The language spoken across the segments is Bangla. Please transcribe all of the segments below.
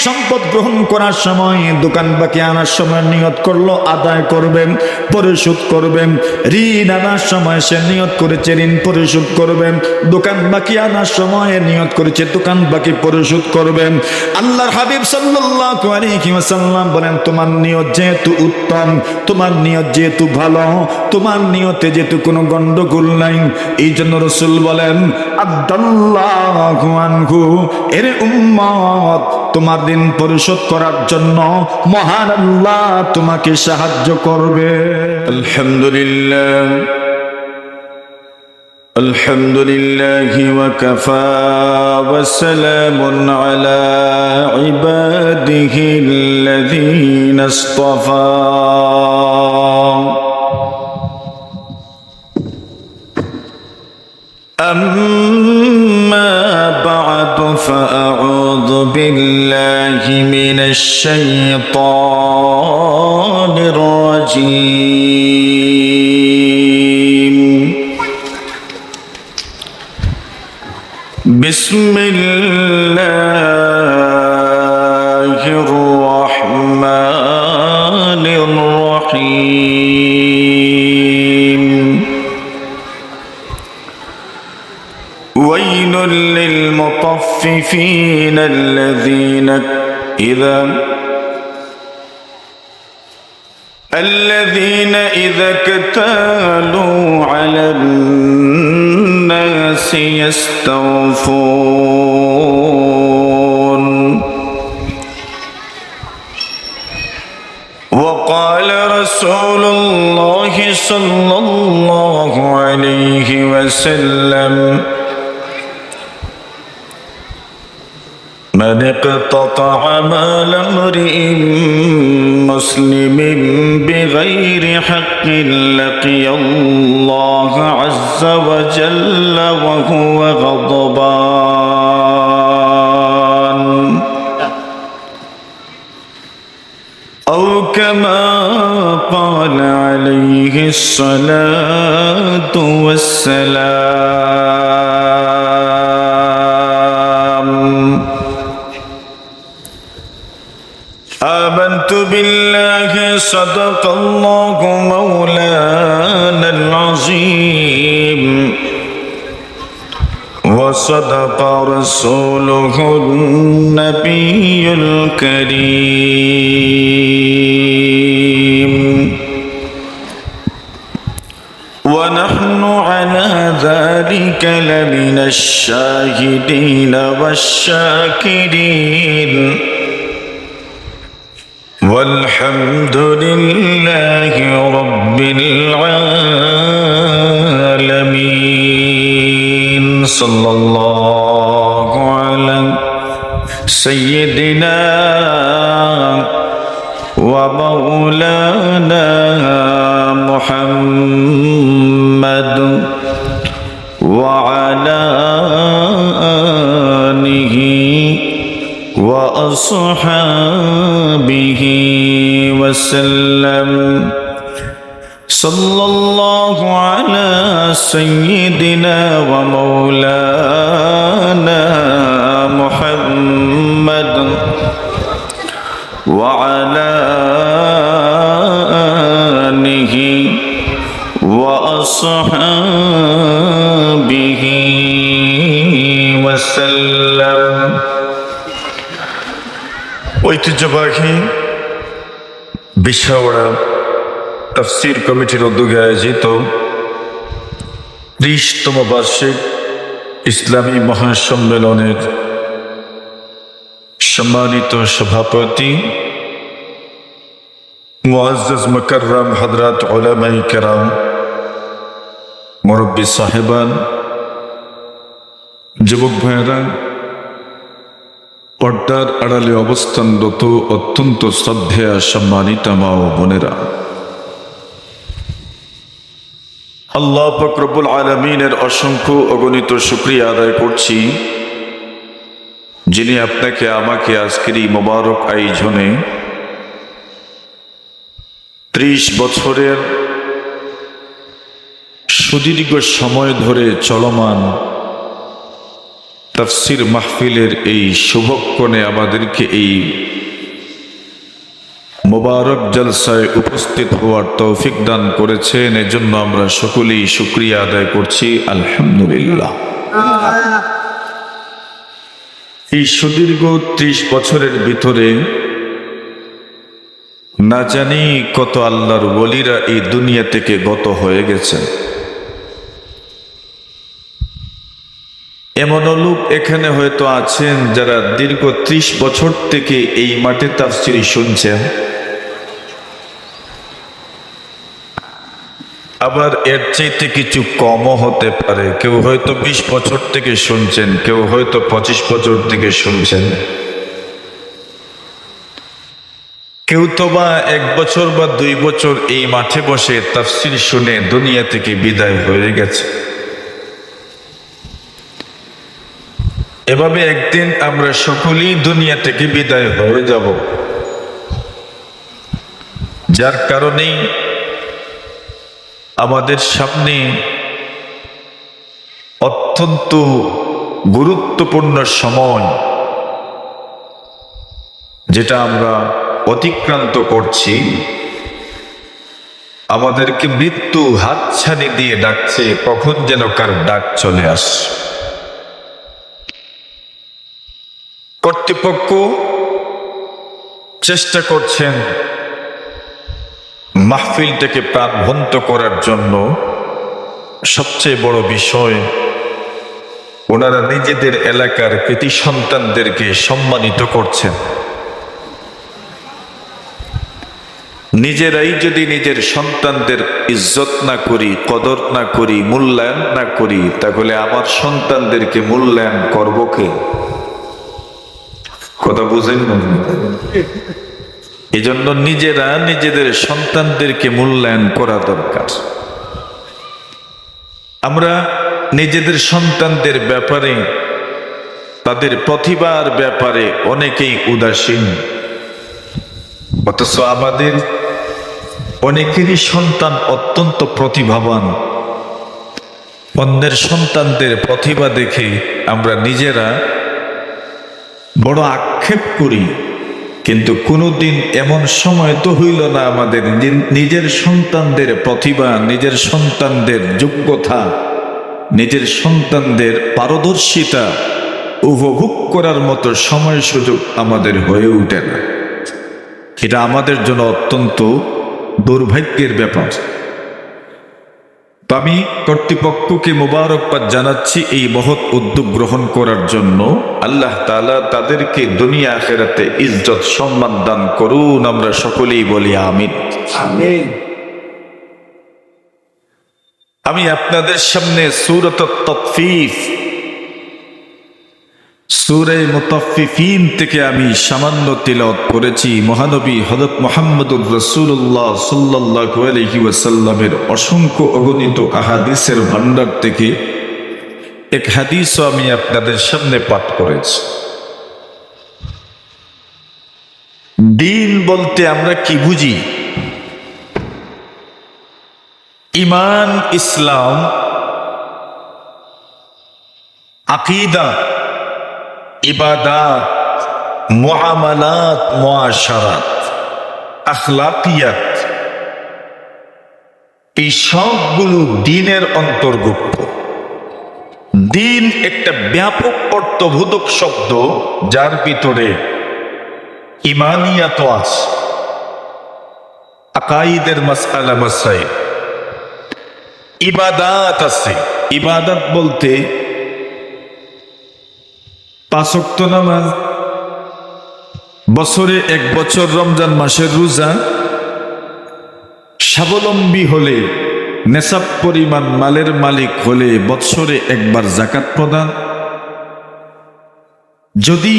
সম্পদ গ্রহণ করার সময়, দোকান বাকি আনার সময় নিয়ত করলো আদায় করবেন, পরিশোধ করবেন। ঋণ আনার সময় সে নিয়ত করেছে ঋণ পরিশোধ করবেন, দোকান বাকি আনার সময় নিয়ত করেছে দোকান বাকি পরিশোধ করবেন। আল্লাহর হাবিব সাল্লাল্লাহু আলাইহি ওয়াসাল্লাম বলেন, তোমার নিয়ত যেহেতু উত্তম, তোমার নিয়ত যেহেতু ভালো, তোমার নিয়তে যেহেতু কোনো গন্ডগোল নাই, এই জন্য রাসূল বলেন, আদাল্লাহু আনহু, এর উম্মত, তোমার ঋণ পরিশোধ করার জন্য মহান আল্লাহ তোমাকে সাহায্য করবে। আলহামদুলিল্লাহ, আলহামদুলিল্লাহি ওয়া কাফা ওয়া সালামুন আলা ইবাদিহিল্লাযীনা ইসতাফা। أما بعد فأعوذ بالله من الشيطان الرجيم. بسم الله الرحمن الرحيم. ويل للمطففين الذين إذا اكتالوا على الناس يستوفون. وقال رسول الله صلى الله عليه وسلم: من اقتطع مال امرئ مسلم بغير حق لقي الله عز وجل وهو غضبان، أو كما قال عليه الصلاة والسلام. آمنت بالله صدق الله مولانا العظيم، وصدق رسوله النبي الكريم، ونحن على ذلك لمن الشاهدين والشاكرين، والحمد لله رب العالمين. صلى الله على سيدنا ومولانا محمد وعلى آله وأصحابه وسلم. صلى الله على سيدنا ومولانا محمد وعلى آله وأصحابه وسلم. ঐতিহ্যবাহী বিশাওড়া তাফসীর কমিটির উদ্যোগে আয়োজিত 30তম বার্ষিক ইসলামী মহাসম্মেলনের সম্মানিত সভাপতি মুআজ্জাজ মুকাররম হযরত উলামায়ে কেরাম, মুরব্বী সাহেবান, যুবক ভাইয়েরা, পর্দার আড়ালে অবস্থানরত অত্যন্ত শ্রদ্ধেয়া সম্মানিতা মা ও বোনেরা, আল্লাহ পাক রব্বুল আলামিনের অসংখ্য অগণিত শুকরিয়া আদায় করছি, যিনি আপনাকে আমাকে আজকের এই মোবারক আয়োজনে 30 বছরের সুদীর্ঘ সময় ধরে চলমান তাফসীর মাহফিলের এই শুভক্ষণে আমাদেরকে এই মোবারক জলসায় উপস্থিত হওয়ার তৌফিক দান করেছেন, এজন্য আমরা সকলেই শুকরিয়া আদায় করছি আলহামদুলিল্লাহ। এই সুদীর্ঘ 30 বছরের ভিতরে না জানি কত আল্লাহর ওলিরা এই দুনিয়া থেকে গত হয়ে গেছেন। এমন লোক এখানে হয়তো আছেন যারা দীর্ঘ 30 বছর থেকে এই মাঠে তাফসীর শুনছেন, আবার এর চাইতে কিছু কমও হতে পারে। কেউ হয়তো 20 বছর থেকে শুনছেন, কেউ হয়তো 25 বছর থেকে শুনছেন, কেউ তো বা 1 বছর বা 2 বছর এই মাঠে বসে তাফসীর শুনে দুনিয়া থেকে বিদায় হয়ে গেছে। এভাবে একদিন আমরা সকলেই দুনিয়া থেকে বিদায় হয়ে যাব, যার কারণেই আমাদের সামনে অত্যন্ত গুরুত্বপূর্ণ সময়, যেটা আমরা অতিক্রান্ত করছি। আমাদেরকে মৃত্যু হাতছানি দিয়ে ডাকছে, কখন যেন কার ডাক চলে আসে। কর্তৃপক্ষ চেষ্টা করছেন মাহফিলটাকে প্রাণবন্ত করার জন্য। সবচেয়ে বড় বিষয়, ওনারা নিজেদের এলাকার কৃতি সন্তানদেরকে সম্মানিত করছেন। নিজেরাই যদি নিজের সন্তানদের ইজ্জত না করি, কদর না করি, মূল্যায়ন না করি, তাহলে আমার সন্তানদেরকে মূল্যায়ন করব কে? কথা বুঝেন না? এজন্য নিজেরা নিজেদের সন্তানদেরকে মূল্যায়ন করা দরকার। আমরা নিজেদের সন্তানদের ব্যাপারে, তাদের প্রতিভার ব্যাপারে অনেকেই উদাসীন, অথচ আমাদের অনেকেরই সন্তান অত্যন্ত প্রতিভাবান। অন্যের সন্তানদের প্রতিভা দেখে আমরা নিজেরা বড় আক্ষেপ করি, কিন্তু কোনোদিন এমন সময় তো হইল না আমাদের নিজের সন্তানদের প্রতিভা, নিজের সন্তানদের যোগ্যতা, নিজের সন্তানদের পারদর্শিতা উপভোগ করার মতো সময় সুযোগ আমাদের হয়ে ওঠে না। এটা আমাদের জন্য অত্যন্ত দুর্ভাগ্যের ব্যাপার। তো আমি কর্তৃপক্ষকে মোবারকবাদ জানাচ্ছি এই মহৎ উদ্যোগ গ্রহণ করার জন্য। আল্লাহ তাআলা তাদেরকে দুনিয়া আখিরাতে ইজ্জত সম্মান দান করুন, আমরা সকলেই বলি আমিন। আমিন। আমি আপনাদের সামনে সূরাত তাতফিফ, সূরা মুতাফফিফিন থেকে আমি সামান্য তিলাওয়াত করেছি। মহানবী হযরত মুহাম্মদুর রাসূলুল্লাহ সাল্লাল্লাহু আলাইহি ওয়াসাল্লামের অসংখ্য অগণিত আহাদিসের ভান্ডার থেকে এক হাদিসও আমি আপনাদের সামনে পাঠ করেছি। দিন বলতে আমরা কি বুঝি? ঈমান, ইসলাম, আকীদা, ইবাদাত, মুআমালাত, মুআশারাত, আখলাকিয়াত, এই সবগুলো দ্বীনের অন্তর্ভুক্ত। দ্বীন একটা ব্যাপক অর্থবোধক শব্দ, যার ভিতরে ঈমানিয়াত আছে, আকাইদের মাসআলা মাসাইল, ইবাদাত আছে। ইবাদাত বলতে 5 ওয়াক্ত নামাজ, বছরে 1 বছর রমজান মাসের রোজা, স্বাবলম্বী হলে, নেশাব পরিমাণ মালের মালিক হলে বৎসরে 1 বার যাকাত প্রদান, যদি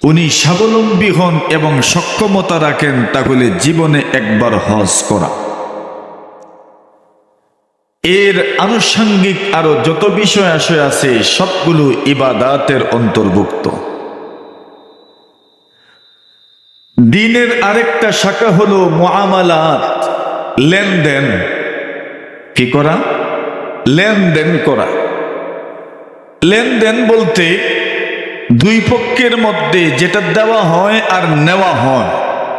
উনি স্বাবলম্বী হন এবং সক্ষমতা রাখেন তাহলে জীবনে 1 বার হজ করা। এর আনুষঙ্গিক আরো যত বিষয় আছে সবগুলো ইবাদাতের অন্তর্ভুক্ত। দ্বীনের আরেকটা শাখা হলো মুআমালাত, লেনদেন। কি করা? লেনদেন করা। লেনদেন বলতে দুই পক্ষের মধ্যে যেটা দেওয়া হয় আর নেওয়া হয়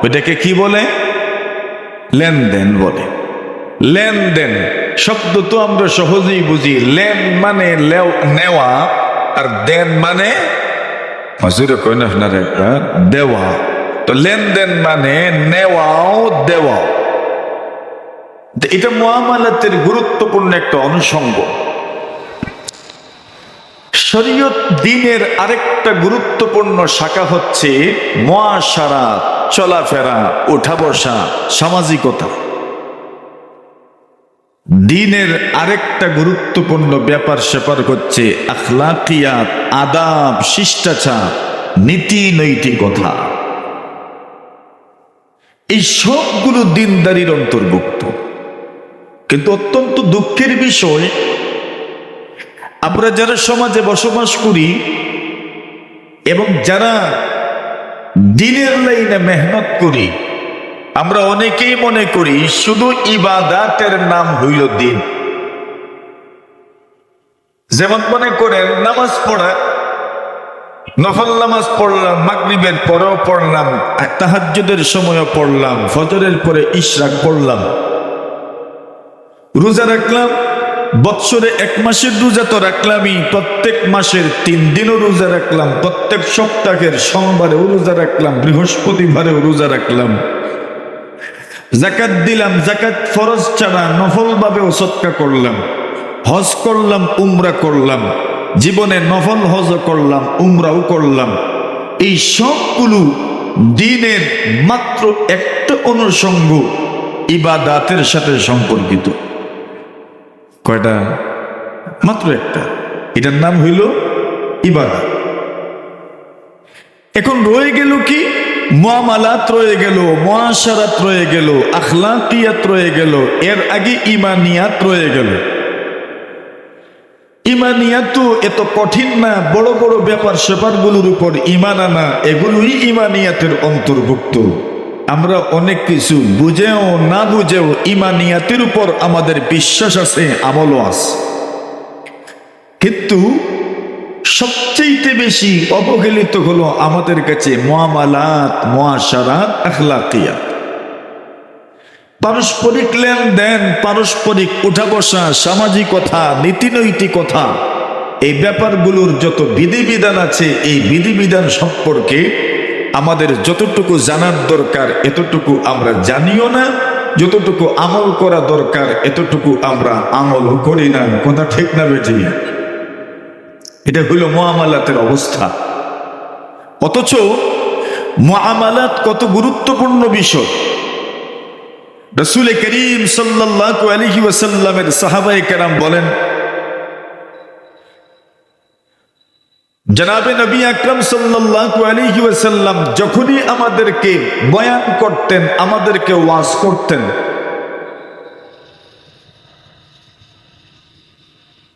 ওইটাকে কি বলে? লেনদেন বলে। লেনদেন শব্দ তো আমরা সহজেই বুঝি। লেন মানে নেওয়া, আর দেন মানে মজুরে কই না আপনার একটা দেওয়া। তো লেনদেন মানে নেওয়াও দেওয়াও। এটা মুআমালাতের গুরুত্বপূর্ণ একটা অনুষঙ্গ। শরীয়ত দ্বীনের আরেকটা গুরুত্বপূর্ণ শাখা হচ্ছে মুআশারাত, চলাফেরা, ওঠা বসা, সামাজিকতা। দ্বীনের আরেকটা গুরুত্বপূর্ণ ব্যাপার স্যাপার হচ্ছে আখলাকিয়াত, আদাব, শিষ্টাচার, নীতি নৈতিকতা। এই সবগুলো দ্বীনদারির অন্তর্ভুক্ত। কিন্তু অত্যন্ত দুঃখের বিষয়, আমরা যারা সমাজে বসবাস করি এবং যারা দ্বীনের লাইনে মেহনত করি, আমরা অনেকেই মনে করি শুধু ইবাদাতের নাম হইল দ্বীন। যেমন মনে করেন নামাজ পড়া, নফল নামাজ পড়লাম, মাগরিবের পরেও পড়লাম, তাহাজ্জুদের সময়ও পড়লাম, ফজরের পরে ইশরাক পড়লাম, রোজা রাখলাম, বৎসরে এক মাসের রোজা তো রাখলামই, প্রত্যেক মাসের 3 দিনও রোজা রাখলাম, প্রত্যেক সপ্তাহের সোমবারেও রোজা রাখলাম, বৃহস্পতিবারেও রোজা রাখলাম, যাকাত দিলাম, যাকাত ফরজ ছাড়া নফল ভাবেও সদকা করলাম, হজ করলাম, উমরা করলাম, জীবনে নফল হজ করলাম, উমরাও করলাম। এই সবগুলো দ্বীনের মাত্র একটা অনুষঙ্গ ইবাদাতের সাথে সম্পর্কিত। কয়টা? মাত্র একটা। এটার নাম হইল ইবাদত। এখন রয়ে গেল কি? মুআমালাত রয়ে গেল, মুআশারাত রয়ে গেল, আখলাকিয়াত রয়ে গেল, এর আগে ঈমানিয়াত রয়ে গেল। ঈমানিয়াত তো এত কঠিন না, বড় বড় ব্যাপার স্যাপারগুলোর উপর ঈমান আনা, এগুলোই ঈমানিয়াতের অন্তর্ভুক্ত। আমরা অনেক কিছু বুঝেও না বুঝেও ঈমানিয়াতের উপর আমাদের বিশ্বাস আছে, আমলও আছে। কিন্তু সবচেয়ে বেশি অবহেলিত হলো আমাদের কাছে মুআমালাত, মুআশারাত, আখলাকিয়াত। পারস্পরিক লেনদেন, পারস্পরিক উঠা বসা, সামাজিকতা, নীতি নৈতিকতা, এই ব্যাপারগুলোর যত বিধিবিধান আছে, এই বিধিবিধান সম্পর্কে আমাদের যতটুকু জানার দরকার এতটুকু আমরা জানিও না, যতটুকু আমল করা দরকার এতটুকু আমরা আমলও করি না। কথা ঠিক না বেঠিক? এটা হইল মুআমালাতের অবস্থা। অথচ মুআমালাত কত গুরুত্বপূর্ণ বিষয়। রাসূল করিম সাল্লাল্লাহু আলাইহি ওয়াসাল্লামের সাহাবায়ে কেরাম বলেন, জনাবে নবী আকরাম সাল্লাল্লাহু আলাইহি ওয়াসাল্লাম যখনই আমাদেরকে বয়ান করতেন, আমাদেরকে ওয়াজ করতেন,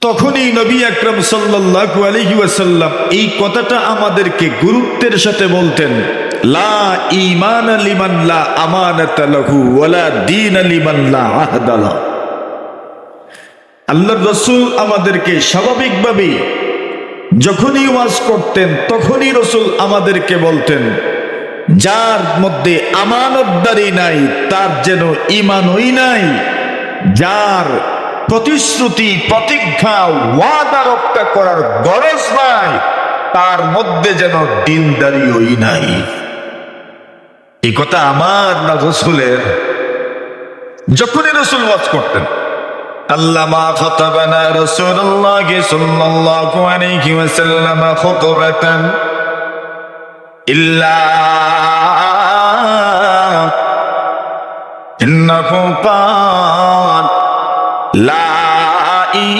তখনই নবী আকরাম সাল্লাল্লাহু আলাইহি ওয়াসাল্লাম এই কথাটা আমাদেরকে গুরুত্বের সাথে বলতেন, লা ঈমান লিমান লা আমানাতা লাহু ওয়ালা দীন লিমান লা আহদা লাহু। আল্লাহর রাসূল আমাদেরকে স্বাভাবিকভাবে যখনই ওয়াজ করতেন তখনই রাসূল আমাদেরকে বলতেন, যার মধ্যে আমানতদারি নাই তার যেন ঈমানই নাই, যার প্রতিশ্রুতি, প্রতিজ্ঞা, ওয়াদা রক্ষা করার গরজ নাই তার মধ্যে যেন দ্বীনদারিই নাই। এই কথা আমার না রাসূলের? যখনই রাসূল ওয়াজ করতেন, আল্লামা খাতাবানা রাসূলুল্লাহ সাল্লাল্লাহু আলাইহি ওয়াসাল্লাম খুতবাতান ইল্লা ইন্নাহু কাল লা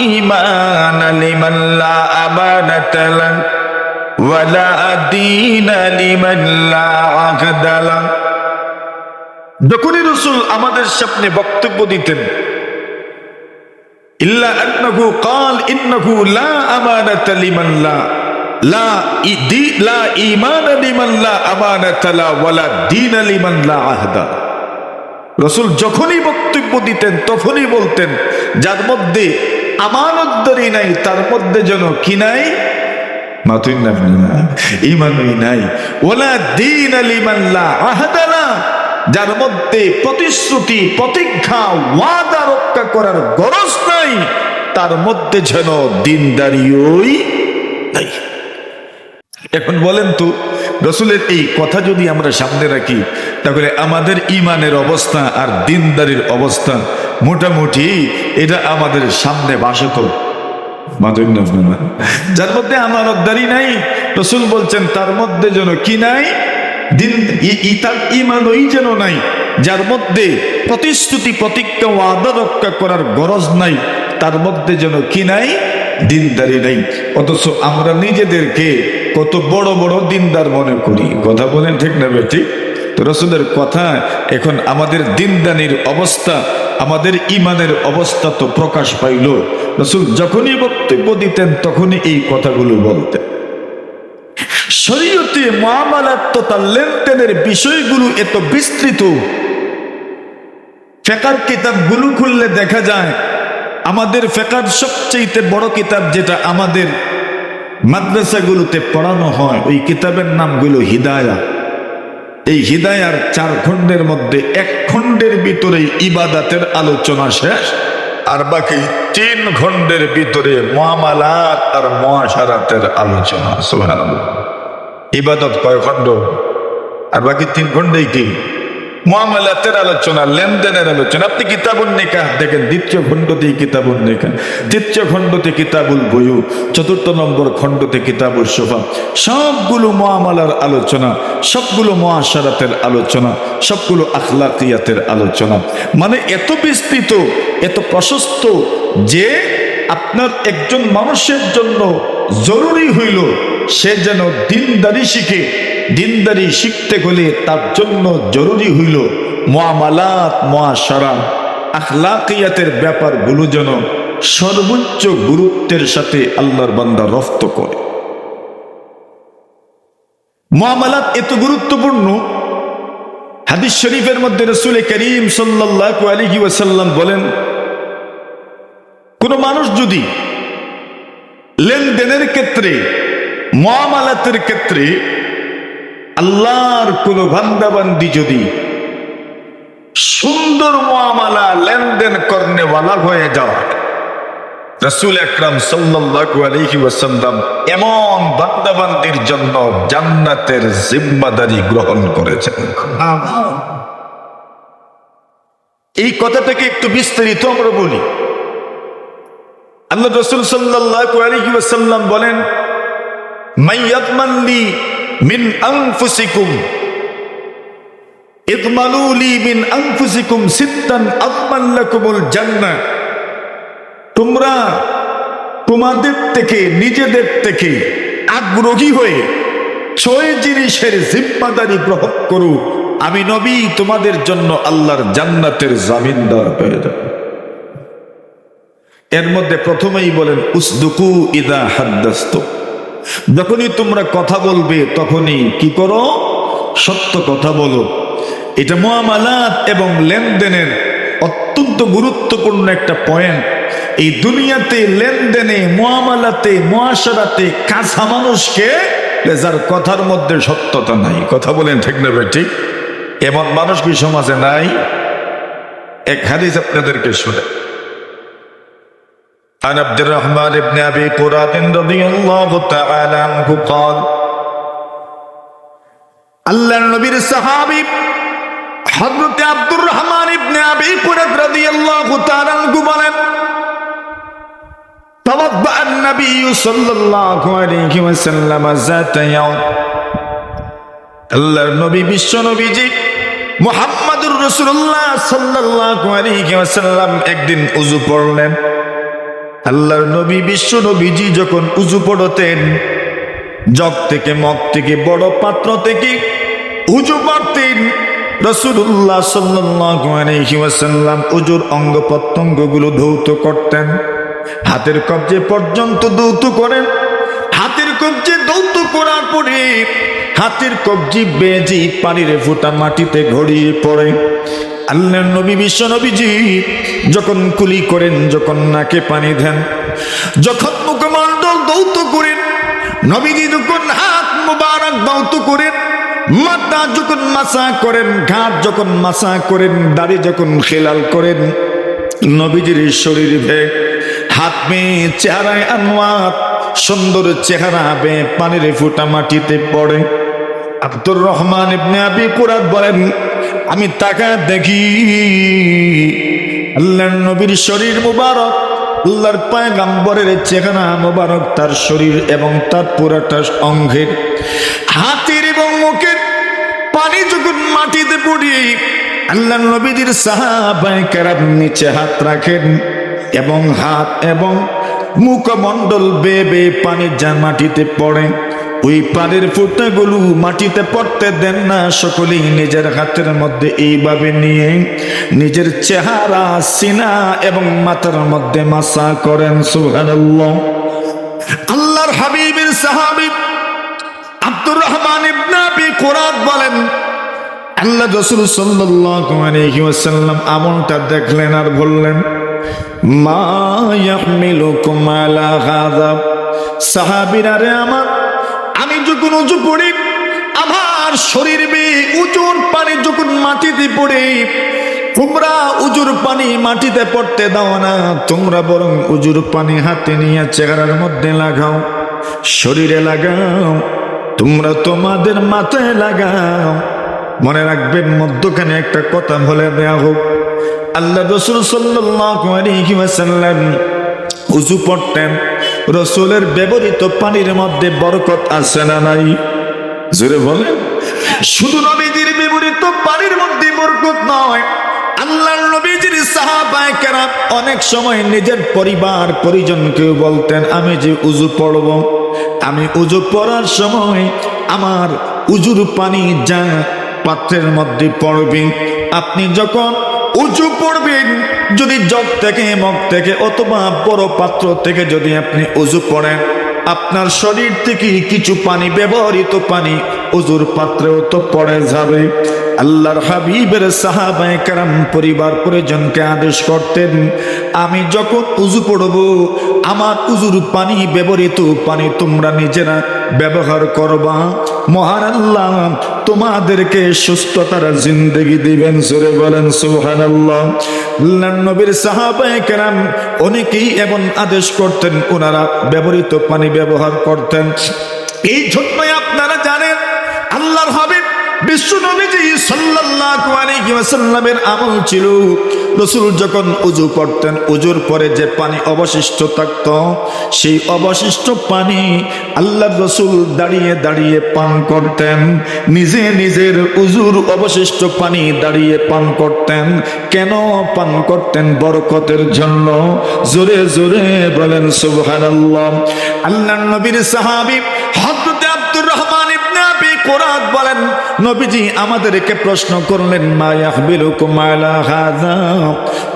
ঈমান লিমান লা আমানাতা লাহু ওয়ালা দীন লিমান লা আহদা লাহু। যখনই রাসূল আমাদের সামনে বক্তব্য দিতেন, ইল্লা আন্নাহু ক্বাল ইন্নাহু লা আমানাতা লিমান লা ঈমান লিমান লা আমানাতা লা ওয়ালা দীন লিমান লা আহদা। রাসূল যখনই বক্তব্য দিতেন তখনই বলতেন, যার মধ্যে আমানতদারি নাই, তার মধ্যে যেন কি নাই, মাতুই না ঈমানই নাই। ওয়ালা দীন লিমান লা আহদা লা, যার মধ্যে প্রতিশ্রুতি, প্রতিজ্ঞা, ওয়াদা রক্ষা করার গরজ নাই, তার মধ্যে যেন দিনদারিই নাই। এখন বলেন তো, রসুলের এই কথা যদি আমরা সামনে রাখি, তাহলে আমাদের ইমানের অবস্থা আর দিনদারির অবস্থা মোটামুটি এটা আমাদের সামনে বাসত। যার মধ্যে আমানতদারি নাই, রসুল বলছেন তার মধ্যে যেন কি নাই, দিন তার ইমানই যেন নাই। যার মধ্যে প্রতিশ্রুতি, প্রতিজ্ঞা, ওয়াদা রক্ষা করার গরজ নাই, তার মধ্যে যেন কি নাই, দিনদারি নাই। অথচ আমরা নিজেদেরকে কত বড় বড় দিনদার মনে করি। কথা বলেন ঠিক না বেটি? তো রসুলের কথা, এখন আমাদের দিনদানির অবস্থা, আমাদের ইমানের অবস্থা তো প্রকাশ পাইল। রসুল যখনই বক্তব্য দিতেন তখনই এই কথাগুলো বলতেন। শরীয়তে মুআমালাত তথা লেনদেনের বিষয়গুলো এত বিস্তৃত, ফিকহের কিতাবগুলো খুললে দেখা যায়, আমাদের ফিকহের সবচেয়ে বড় কিতাব যেটা আমাদের মাদ্রাসাগুলোতে পড়ানো হয়, ওই কিতাবের নামগুলো হিদায়া। এই হিদায়ার 4 খণ্ডের মধ্যে 1 খণ্ডের ভিতরেই ইবাদাতের আলোচনা শেষ, আর বাকি 3 খণ্ডের ভিতরে মুআমালাত আর মুআশারাতের আলোচনা। সুবহানাল্লাহ। ইবাদত কয় খণ্ড? আর বাকি 3 খণ্ডেই কি? মুআমালাতের আলোচনা, লেনদেনের আলোচনা। আপনি কিতাবুন নিকাহ দেখেন, 2য় খণ্ডতে কিতাবুন নিকাহ, 3য় খণ্ডতে কিতাবুল বুয়ু, 4 নম্বর খণ্ডতে কিতাবুল শুফা। সবগুলো মুআমালার আলোচনা, সবগুলো মুআশারাতের আলোচনা, সবগুলো আখলাকিয়াতের আলোচনা। মানে এত বিস্তৃত, এত প্রশস্ত যে আপনার একজন মানুষের জন্য জরুরি হইল সে যেন দিনদারি শিখে। দিনদারি শিখতে হলে তার জন্য জরুরি হইল মুআমালাত, মুআশারা, আখলাকিয়াতের ব্যাপারগুলো যেন সর্বোচ্চ গুরুত্বের সাথে আল্লাহর বান্দা রফত করে। মুআমালাত এত গুরুত্বপূর্ণ, হাদিস শরীফের মধ্যে রাসূল করিম সাল্লাল্লাহু আলাইহি ওয়াসাল্লাম বলেন, কোন মানুষ যদি লেনদেনের ক্ষেত্রে, মুআমালাতের ক্ষেত্রে আল্লাহর কোন বান্দাবান্দি যদি সুন্দর মুআমালা লেনদেন করনেওয়ালা হয়ে যাওয়া, রাসূল আকরাম সাল্লাল্লাহু আলাইহি ওয়াসাল্লাম এমন বান্দাবান্দির জন্য জান্নাতের জিম্মাদারি গ্রহণ করেছেন। এই কথাটাকে একটু বিস্তারিত আমরা বলি। আল্লাহ রাসূল সাল্লাল্লাহু আলাইহি ওয়াসাল্লাম বলেন, মাইয়াতমান লি মিন আনফুসিকুম ইদমানু লি মিন আনফুসিকুম সিত্তান আযমান লাকুমুল জান্নাহ। তোমরা তোমাদের থেকে, নিজেদের থেকে আগ্রহী হয়ে 6 জিনিসের জিম্মাদারি গ্রহণ করো, আমি নবী তোমাদের জন্য আল্লাহর জান্নাতের জামিনদার হয়ে যাব। এর মধ্যে প্রথমেই বলেন, উসদুকু ইদা হাদ্দাসতু, যখনই তোমরা কথা বলবে তখনই কি করো? সত্য কথা বলো। এটা মুআমালাত এবং লেনদেনের অত্যন্ত গুরুত্বপূর্ণ একটা পয়েন্ট। এই দুনিয়াতে লেনদেনে, মুআমালাতে, মুআশারাতে কাঁচা মানুষকে, যার কথার মধ্যে সত্যতা নাই। কথা বলেন ঠিক না ভাই? ঠিক। এমন মানুষ কি সমাজে নাই? এক হাদিস আপনাদেরকে শুনে, عن عبد الرحمن بن أبي قراد رضي الله تعالى عنه قال, আল্লাহর নবীর সাহাবী হযরত আব্দুর রহমান ইবনে আবি কুরাদ রাদিয়াল্লাহু তাআলা আনহু বলেন, তাওয়াদ্দা আন-নবী সাল্লাল্লাহু আলাইহি ওয়াসাল্লাম যাতা ইয়াউম, আল্লাহর নবী, বিশ্ব নবীজি মুহাম্মদুর রাসূলুল্লাহ সাল্লাল্লাহু আলাইহি ওয়াসাল্লাম একদিন ওযু পড়লেন। আল্লাহর নবী, বিশ্ব নবীজি যখন উযু পড়তেন, জগ থেকে, মগ থেকে, বড় পাত্র থেকে উযু করতেন। রাসূলুল্লাহ সাল্লাল্লাহু আলাইহি ওয়াসাল্লাম উযুর অঙ্গ প্রত্যঙ্গগুলো ধৌত করতেন, হাতের কবজি পর্যন্ত ধৌত করেন। হাতের কবজি ধৌত করার পরে হাতের কবজি বেজি পানির ফোঁটা মাটিতে গড়িয়ে পড়ে। আল্লাহর নবী বিশ্ব নবীজি যখন কুলি করেন, যখন নাকে পানি দেন, যখন মুখমণ্ডল দৌত করেন, নবীজি যখন হাত মুবারক দৌত করেন, মাথা যখন মাসা করেন, ঘাট যখন মাসা করেন, দাড়ি যখন খেলাল করেন, নবীজির শরীর বে হাত মেয়ে চেহারায় আনোয়ার, সুন্দর চেহারা বে পানির ফুটা মাটিতে পড়ে। আব্দুর রহমান ইবনে আবি কুরাত বলেন, আমি তাকা দেখি আল্লাহর নবীর শরীর মুবারক, আল্লাহর পয়গম্বরের চেহারা মুবারক, তার শরীর এবং তার পুরাটা অঙ্গের, হাতের এবং মুখের পানি যখন মাটিতে পড়ে, আল্লাহর নবীজির সাহাবায়ে কেরাম নিচে হাত রাখেন এবং হাত এবং মুখমণ্ডল বেয়ে বেয়ে পানি যা মাটিতে পড়ে, ওই পানির ফোঁটাগুলো মাটিতে পড়তে দেন না। সকলেই নিজের হাতের মধ্যে এইভাবে নিয়ে নিজের চেহারা, সিনা এবং মাথার মধ্যে মাসা করেন। সুবহানাল্লাহ। আল্লাহর হাবিবের সাহাবী আব্দুর রহমান ইবনে আবি কুরাত বলেন, আল্লাহ রাসূল সাল্লাল্লাহু আলাইহি ওয়াসাল্লাম আমলটা দেখলেন আর বললেন, মা ইয়াহমিলুকুম আলা হাযা। সাহাবীরা রে আমার, আমি যখন উযু পড়ি, আমার শরীর বেয়ে উজুর পানি যখন মাটিতে পড়ে, তোমরা উজুর পানি মাটিতে পড়তে দাও না, তোমরা বরং উজুর পানি হাতে নিয়ে চেহারার মধ্যে লাগাও, শরীরে লাগাও, তোমরা তোমাদের মাথায় লাগাও। মনে রাখবেন, মধ্যখানে একটা কথা বলে দেয়া হোক, আল্লাহ রাসূল সাল্লাল্লাহু আলাইহি ওয়াসাল্লাম উযু পড়তেন, রাসূলের ব্যবহৃত পানির মধ্যে বরকত আছে না নাই? জোরে বলেন। শুধু নবীজির ব্যবহৃত পানির মধ্যে বরকত নয়, আল্লাহর নবীজির সাহাবায়ে কেরাম অনেক সময় নিজের পরিবার পরিজনকেও বলতেন, আমি যে উযু পড়ব, আমি উযু পড়ার সময় আমার উযুর পানি যা পাত্রের মধ্যে পড়বে, আপনি যখন উযু পড়বেন, যদি জগ থেকে, মগ থেকে অথবা বড় পাত্র থেকে যদি আপনি উযু পড়েন, আপনার শরীর থেকে কিছু পানি, ব্যবহৃত পানি উযুর পাত্রেও তো পড়ে যাবে। আল্লাহর হাবিবের সাহাবায়ে কেরাম পরিবার পরিজনকে আদেশ করতেন, আমি যখন উযু পড়ব, আমার উযুর পানি, ব্যবহৃত পানি তোমরা নিজেরা ব্যবহার করবা, মহান আল্লাহ তোমাদেরকে সুস্থতার জিন্দেগি দিবেন। জোরে বলেন সুবহানাল্লাহ। আল্লাহর নবীর সাহাবায়ে কেরাম অনেকেই এমন আদেশ করতেন, ওনারা ব্যবহৃত পানি ব্যবহার করতেন। এই জন্যই আপনারা জানেন, আল্লাহর হাবিব বিশ্ব নবীজি সাল্লাল্লাহু আলাইহি ওয়াসাল্লামের আমল ছিল, রাসূল যখন উযু করতেন, উযুর পরে যে পানি অবশিষ্ট থাকত, সেই অবশিষ্ট পানি আল্লাহর রাসূল দাঁড়িয়ে দাঁড়িয়ে পান করতেন। নিজে নিজের উযুর অবশিষ্ট পানি দাঁড়িয়ে পান করতেন। কেন পান করতেন? বরকতের জন্য। জোরে জোরে বলেন সুবহানাল্লাহ। আল্লাহর নবীর সাহাবী হযরত আব্দুর রহমান ইবনে আবি কুরাত বলেন, নবীজি আমাদেরকে প্রশ্ন করলেন, মা ইয়াহবিলুকুম আলা হাযা,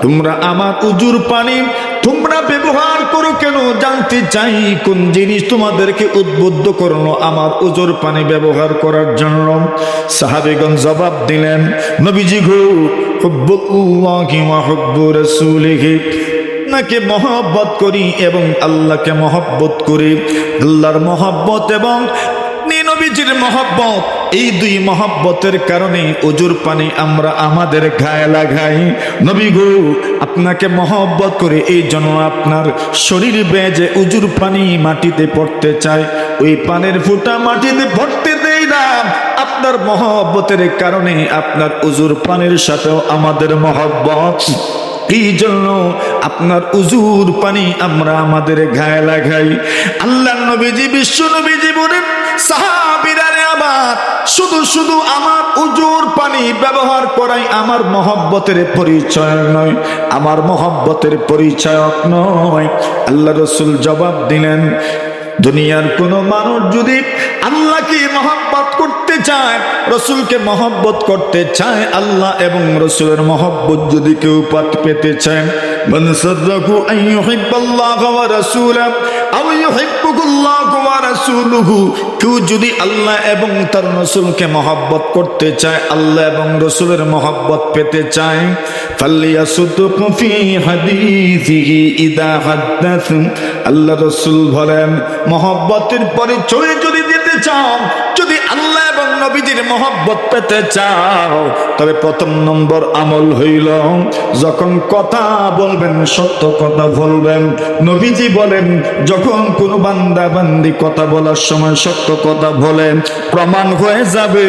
তোমরা আমার উযুর পানি তোমরা ব্যবহার করো কেন? জানতে চাই কোন জিনিস তোমাদেরকে উদ্বুদ্ধ করলো আমার উযুর পানি ব্যবহার করার জন্য? সাহাবীগণ জবাব দিলেন, নবীজি গো, হুব্বুল্লাহি ওয়া হুব্বু রাসূলিহি, আপনাকে মহব্বত করি এবং আল্লাহকে মহব্বত করি। আল্লাহর মহব্বত এবং নবীজির মহব্বত, এই দুই মহব্বতের কারণে উযুর পানি আমরা আমাদের গায়ে লাগাই। নবী গো, আপনাকে মহব্বত করে এই জন্য আপনার শরীর বেয়ে যে উযুর পানি মাটিতে পড়তে চায়, ওই পানির ফোঁটা মাটিতে পড়তে দেই না। আপনার মহব্বতের কারণে আপনার উযুর পানির সাথেও আমাদের মহব্বত, এই জন্য আপনার উযুর পানি আমরা আমাদের গায়ে লাগাই। আল্লাহর নবীজি, বিশ্ব নবীজি বলেন, সাহাবীরা রে আমার, শুধু শুধু আমার উযুর পানি ব্যবহার করাই আমার মহব্বতের পরিচয় নয়, আমার মহব্বতের পরিচয়ক নয়। আল্লাহ রাসূল জবাব দিলেন, দুনিয়ার কোন মানুষ যদি আল্লাহকে মহব্বত করতে চায়, রাসূলকে মহব্বত করতে চায়, আল্লাহ এবং রাসূলের মহব্বত যদি কেউ পেতে চায়, মান সাররাহু আন ইউহিব্বাল্লাহ ওয়া রাসূলাহু আও ইউহিব্বুল্লাহু ওয়া রাসূলুহু, কেউ যদি আল্লাহ এবং তার রসুলকে মহব্বত করতে চায়, আল্লাহ এবং রসুলের মহব্বত পেতে চায়, ফালিয়াসুদুক ফি হাদিসিহি ইদা হাদাস। আল্লাহ রসুল বলেন, মহব্বতের পরিচয় যদি দিতে চাও, যদি আল্লাহ এবং নবীজির মহব্বত পেতে চাও, তবে প্রথম নম্বর আমল হইল যখন কথা বলবেন সত্য কথা বলবেন। নবীজি বলেন, যখন কোনো বান্দা বান্দি কথা বলার সময় সত্য কথা বলেন, প্রমাণ হয়ে যাবে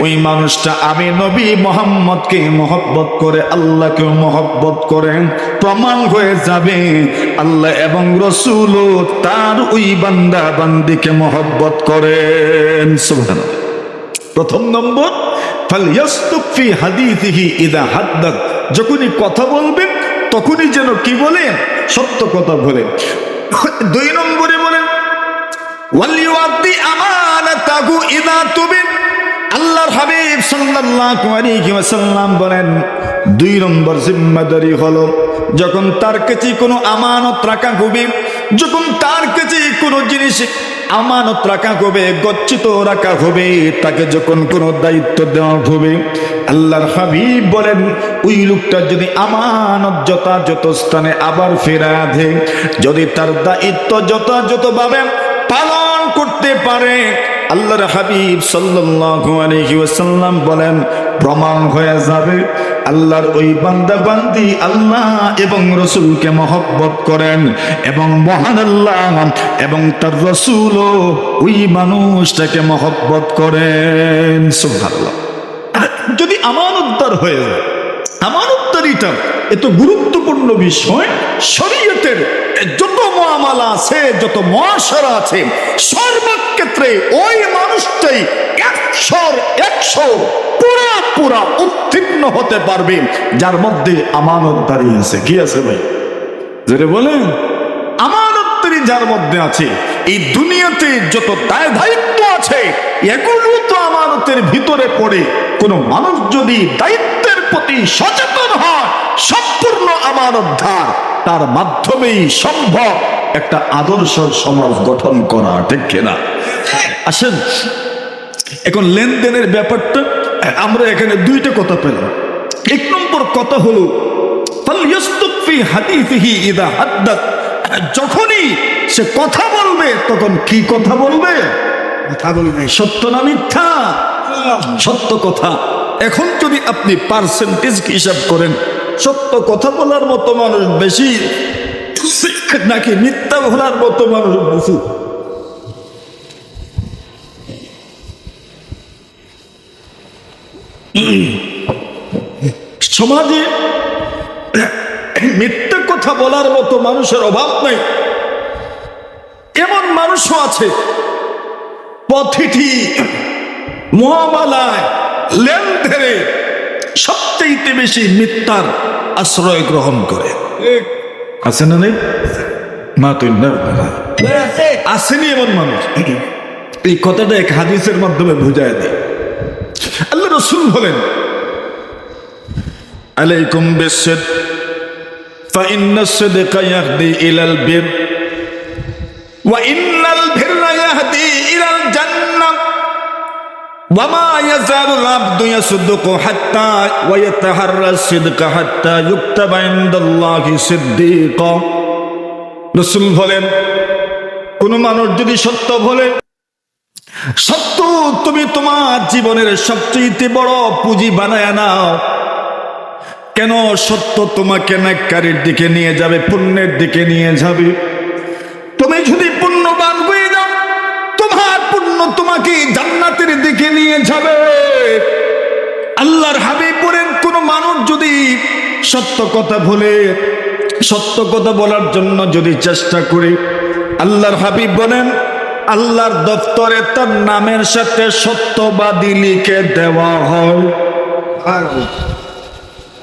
ওই মানুষটা আমি নবী মুহাম্মদকে মহব্বত করে, আল্লাহকেও মহব্বত করে। প্রমাণ হয়ে যাবে আল্লাহ এবং রসুলও তার ওই বান্দা বান্দিকে মহব্বত করেন। সুবহানাল্লাহ। প্রথম নম্বর, ফালিয়াসদুক ফি হাদিসিহি ইযা হাদ্দাস। যখনই কথা বলবেন তখনই যেন কি বলেন? সত্য কথা বলেন। দুই নম্বরে বলেন, ওয়ালিউদ্দি আমানাতাহু ইযা তুবিন। আল্লাহর হাবিব সাল্লাল্লাহু আলাইহি ওয়াসাল্লাম বলেন, দুই নম্বর জিম্মাদারি হলো যখন তার কাছে কোনো আমানত রাখা হবে, যখন তার কাছে কোনো জিনিস আমানত রাখা হবে, গচ্ছিত রাখা হবে, তাকে যখন কোনো দায়িত্ব দেওয়া হবে, আল্লাহর হাবিব বলেন ওই লোকটা যদি আমানত যথাযথ স্থানে আবার ফেরা দেয়, যদি তার দায়িত্ব যথাযথভাবে পালন করতে পারে, আল্লাহর হাবিব সাল্লাল্লাহু আলাইহি ওয়াসাল্লাম বলেন প্রমাণ হয়ে যাবে আল্লাহর ওই বান্দা বান্দি আল্লাহ এবং রসুলকে মহব্বত করেন, এবং মহান আল্লাহ এবং তার রসুলও ওই মানুষটাকে মহব্বত করেন। সুবহানাল্লাহ। যদি আমানতদার হয়ে যায়, আমানতদারিটা এত গুরুত্বপূর্ণ বিষয়। শরীয়তের যত মুআমালা আছে, যত মুআশারা আছে, সর্বক্ষেত্রে ওই মানুষটাই 100 পুরা উত্তীর্ণ হতে পারবে যার মধ্যে আমানতদারি আছে। কি আছে ভাই? যেটা বলেন আমানতদারি যার মধ্যে আছে, এই দুনিয়াতে যত দায় দায়িত্ব আছে এগুলো তো আমানতের ভিতরে পড়ে। কোন মানুষ যদি দায়িত্বের প্রতি সচেতন হয়, সম্পূর্ণ আমানতদার, তার মাধ্যমেই সম্ভব একটা আদর্শ সমাজ গঠন করা। ঠিক কিনা? আসেন এখন লেনদেনের ব্যাপারটা আমরা এখানে দুইটা কথা পেলাম। এক নম্বর কথা হলো ফালিয়াসদুক ফি হাদিসিহি ইযা হাদাস। যখনই সে কথা বলবে তখন কি কথা বলবে? কথা বলবে সত্য না মিথ্যা? সত্য কথা। এখন যদি আপনি পার্সেন্টেজ হিসাব করেন, সত্য কথা বলার মতো মানুষ বেশি নাকি মিথ্যা বলার মতো মানুষ বেশি? সমাজে মিথ্যা কথা বলার মতো মানুষের অভাব নাই। এমন মানুষও আছে প্রতিটি মুআমালায় লেনদেনে সবচেয়ে বেশি মিথ্যার আশ্রয় গ্রহণ করে। আছে না? নেই? মা তুই না আসেনি এমন মানুষ? এই কথাটা এক হাদিসের মাধ্যমে বুঝায় দেয়। আল্লাহ রাসূল বলেন, আলাইকুম বিসসিদক ফাইন্নাস সিদকা ইয়াহদি ইলাল বির ওয়া ইন্নাল বিররা ইয়াহদি ইলাল জান্নাহ ওয়া মা ইয়াযালুল আবদু ইয়াসদুকু হাত্তা ওয়া ইয়াতাহাররা সিদকা হাত্তা ইউকতাবা ইনদাল্লাহি সিদ্দীকা। রাসূল বলেন, কোন মানুষ যদি সত্য বলে, সত্য তুমি তোমার জীবনের সবচেয়ে বড় পুঁজি বানায় নাও। কেন? সত্য তোমাকে নেককারির দিকে নিয়ে যাবে, পুণ্যের দিকে নিয়ে যাবে। তুমি যদি পুণ্যবান হয়ে যাও, তোমার পুণ্য তোমাকে জান্নাতের দিকে নিয়ে যাবে। আল্লাহর হাবিব বলেন, কোন মানুষ যদি সত্য কথা বলে, সত্য কথা বলার জন্য যদি চেষ্টা করে, আল্লাহর হাবিব বলেন আল্লাহর দফতরে তার নামের সাথে সত্যবাদী লিখে দেওয়া হয়।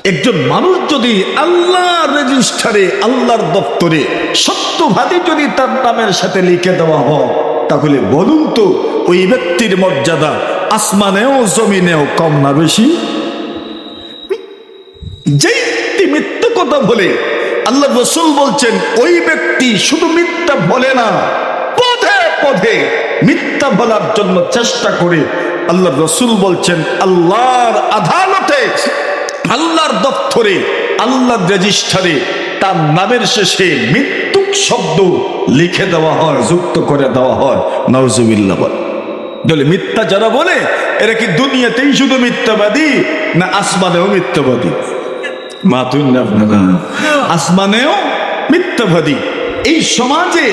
একজন মানুষ যদি আল্লাহর রেজিস্টারে, আল্লাহর দপ্তরে সত্যবাদী যদি তার নামের সাথে লিখে দেওয়া হয়, তাহলে বলুন তো ওই ব্যক্তির মর্যাদা আসমানেও জমিনেও কম না বেশি? যেই ব্যক্তি মিথ্যা কথা বলে, আল্লাহ রাসূল বলছেন ওই ব্যক্তি শুধু মিথ্যা বলে না, পথে পথে মিথ্যা বলার জন্য চেষ্টা করে, আল্লাহর রাসূল বলছেন আল্লাহর আদালতে, আল্লাহর দপ্তরে, আল্লাহর রেজিস্টারে তার নামের শেষে মৃত্যুক শব্দ লিখে দেওয়া হয়, যুক্ত করে দেওয়া হয়। নাউজুবিল্লাহ। বলে মিথ্যা যারা বলে এরা কি দুনিয়াতেই শুধু মিথ্যাবাদী না আসমানেও মিথ্যাবাদী? মাতুন না আপনারা, আসমানেও মিথ্যাবাদী। এই সমাজে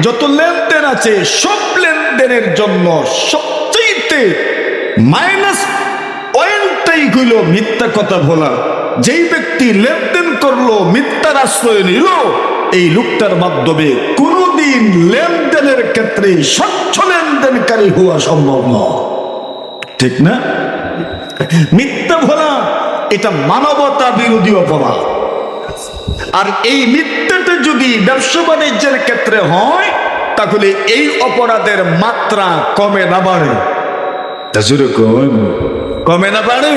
যত লেনদেন আছে সব লেনদেনের জন্য সবচেয়ে মাইনাস পয়েন্টটাই হইল মিথ্যা কথা বলা। যেই ব্যক্তি লেনদেন করলো, মিথ্যার আশ্রয় নিল, এই লোকটার মাধ্যমে কোনোদিন লেনদেনের ক্ষেত্রে স্বচ্ছ লেনদেনকারী হওয়া সম্ভব নয়। ঠিক না? মিথ্যা বলা এটা মানবতা বিরোধী অপরাধ। আর এই মিথ্যাটা যদি ব্যবসা বাণিজ্যের ক্ষেত্রে হয় তাহলে এই অপরাধের মাত্রা কমে না বাড়ে? কমে না বাড়ে?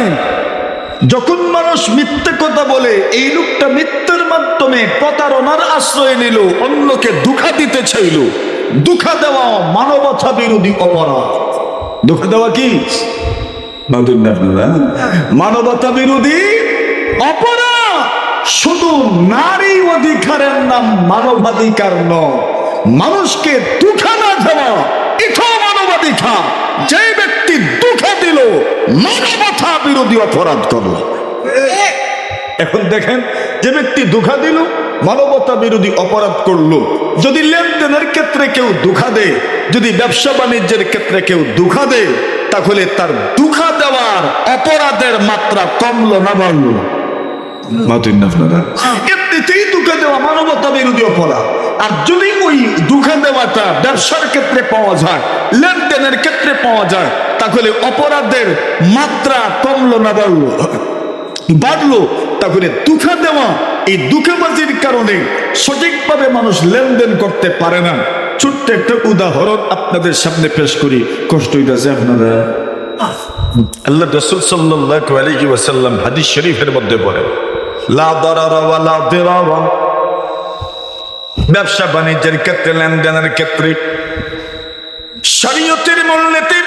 যখন মানুষ মিথ্যে কথা বলে, এই লোকটা মিথ্যার মাধ্যমে প্রতারণার আশ্রয় নিল, অন্যকে ধোঁকা দিতে চাইল। ধোঁকা দেওয়া মানবতা বিরোধী অপরাধ। ধোঁকা দেওয়া কি মানবতা বিরোধী অপরাধ। শুধু নারী অধিকারের নাম মানবাধিকার নয়, মানুষকে ধোঁকা না দেওয়া এটাও মানবাধিকার। যে ব্যক্তি ধোঁকা দিল মানবতা বিরোধী অপরাধ করলো। এখন দেখেন, যে ব্যক্তি ধোঁকা দিল মানবতা বিরোধী অপরাধ করলো। যদি লেনদেনের ক্ষেত্রে কেউ ধোঁকা দেয়, যদি ব্যবসা বাণিজ্যের ক্ষেত্রে কেউ ধোঁকা দেয়, তাহলে তার ধোঁকা দেওয়ার অপরাধের মাত্রা কমলো না বাড়লো? এমনিতেই ধোঁকা দেওয়া মানবতা বিরোধী অপরাধ। আর যদি ওই ধোঁকা দেওয়াটা ব্যবসার ক্ষেত্রে পাওয়া যায়, লেনদেনের ক্ষেত্রে পাওয়া যায়, তাহলে অপরাধের মাত্রা কমলো না বাড়লো? বাড়লো। তাহলে ধোঁকা দেওয়া, এই ধোঁকাবাজির কারণে সঠিকভাবে মানুষ লেনদেন করতে পারে না। ছোট্ট একটা উদাহরণ আপনাদের সামনে পেশ করি, কষ্ট হইতেছে আপনারা। আল্লাহ রাসূল সাল্লাল্লাহু আলাইহি ওয়াসাল্লাম হাদিস শরীফের মধ্যে বলেন, লা দারারা ওয়া লা দিরারা। ব্যবসা বাণিজ্যের ক্ষেত্রে, লেনদেনের ক্ষেত্রে শরীয়তের মূলনীতি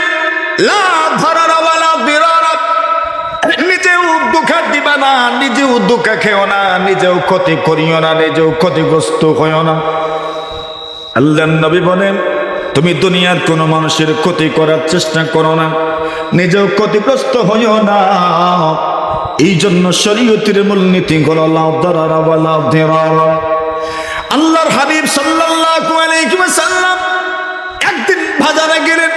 লা দারারা ওয়া লা দিরারা। নিজেও ধোঁকা দিবা না, নিজেও ধোঁকা খেও না, নিজেও ক্ষতি করিও না, নিজেও ক্ষতিগ্রস্ত হইও না। আল্লাহর নবী বলেন, তুমি দুনিয়ার কোনো মানুষের ক্ষতি করার চেষ্টা করো না, নিজেও ক্ষতিগ্রস্ত হইও না। এই জন্য শরীয়তের মূলনীতি হলো লা দারারা ওয়া লা দিরারা। আল্লাহর হাবিব সাল্লাল্লাহু আলাইহি ওয়াসাল্লাম একদিন বাজারে গেলেন।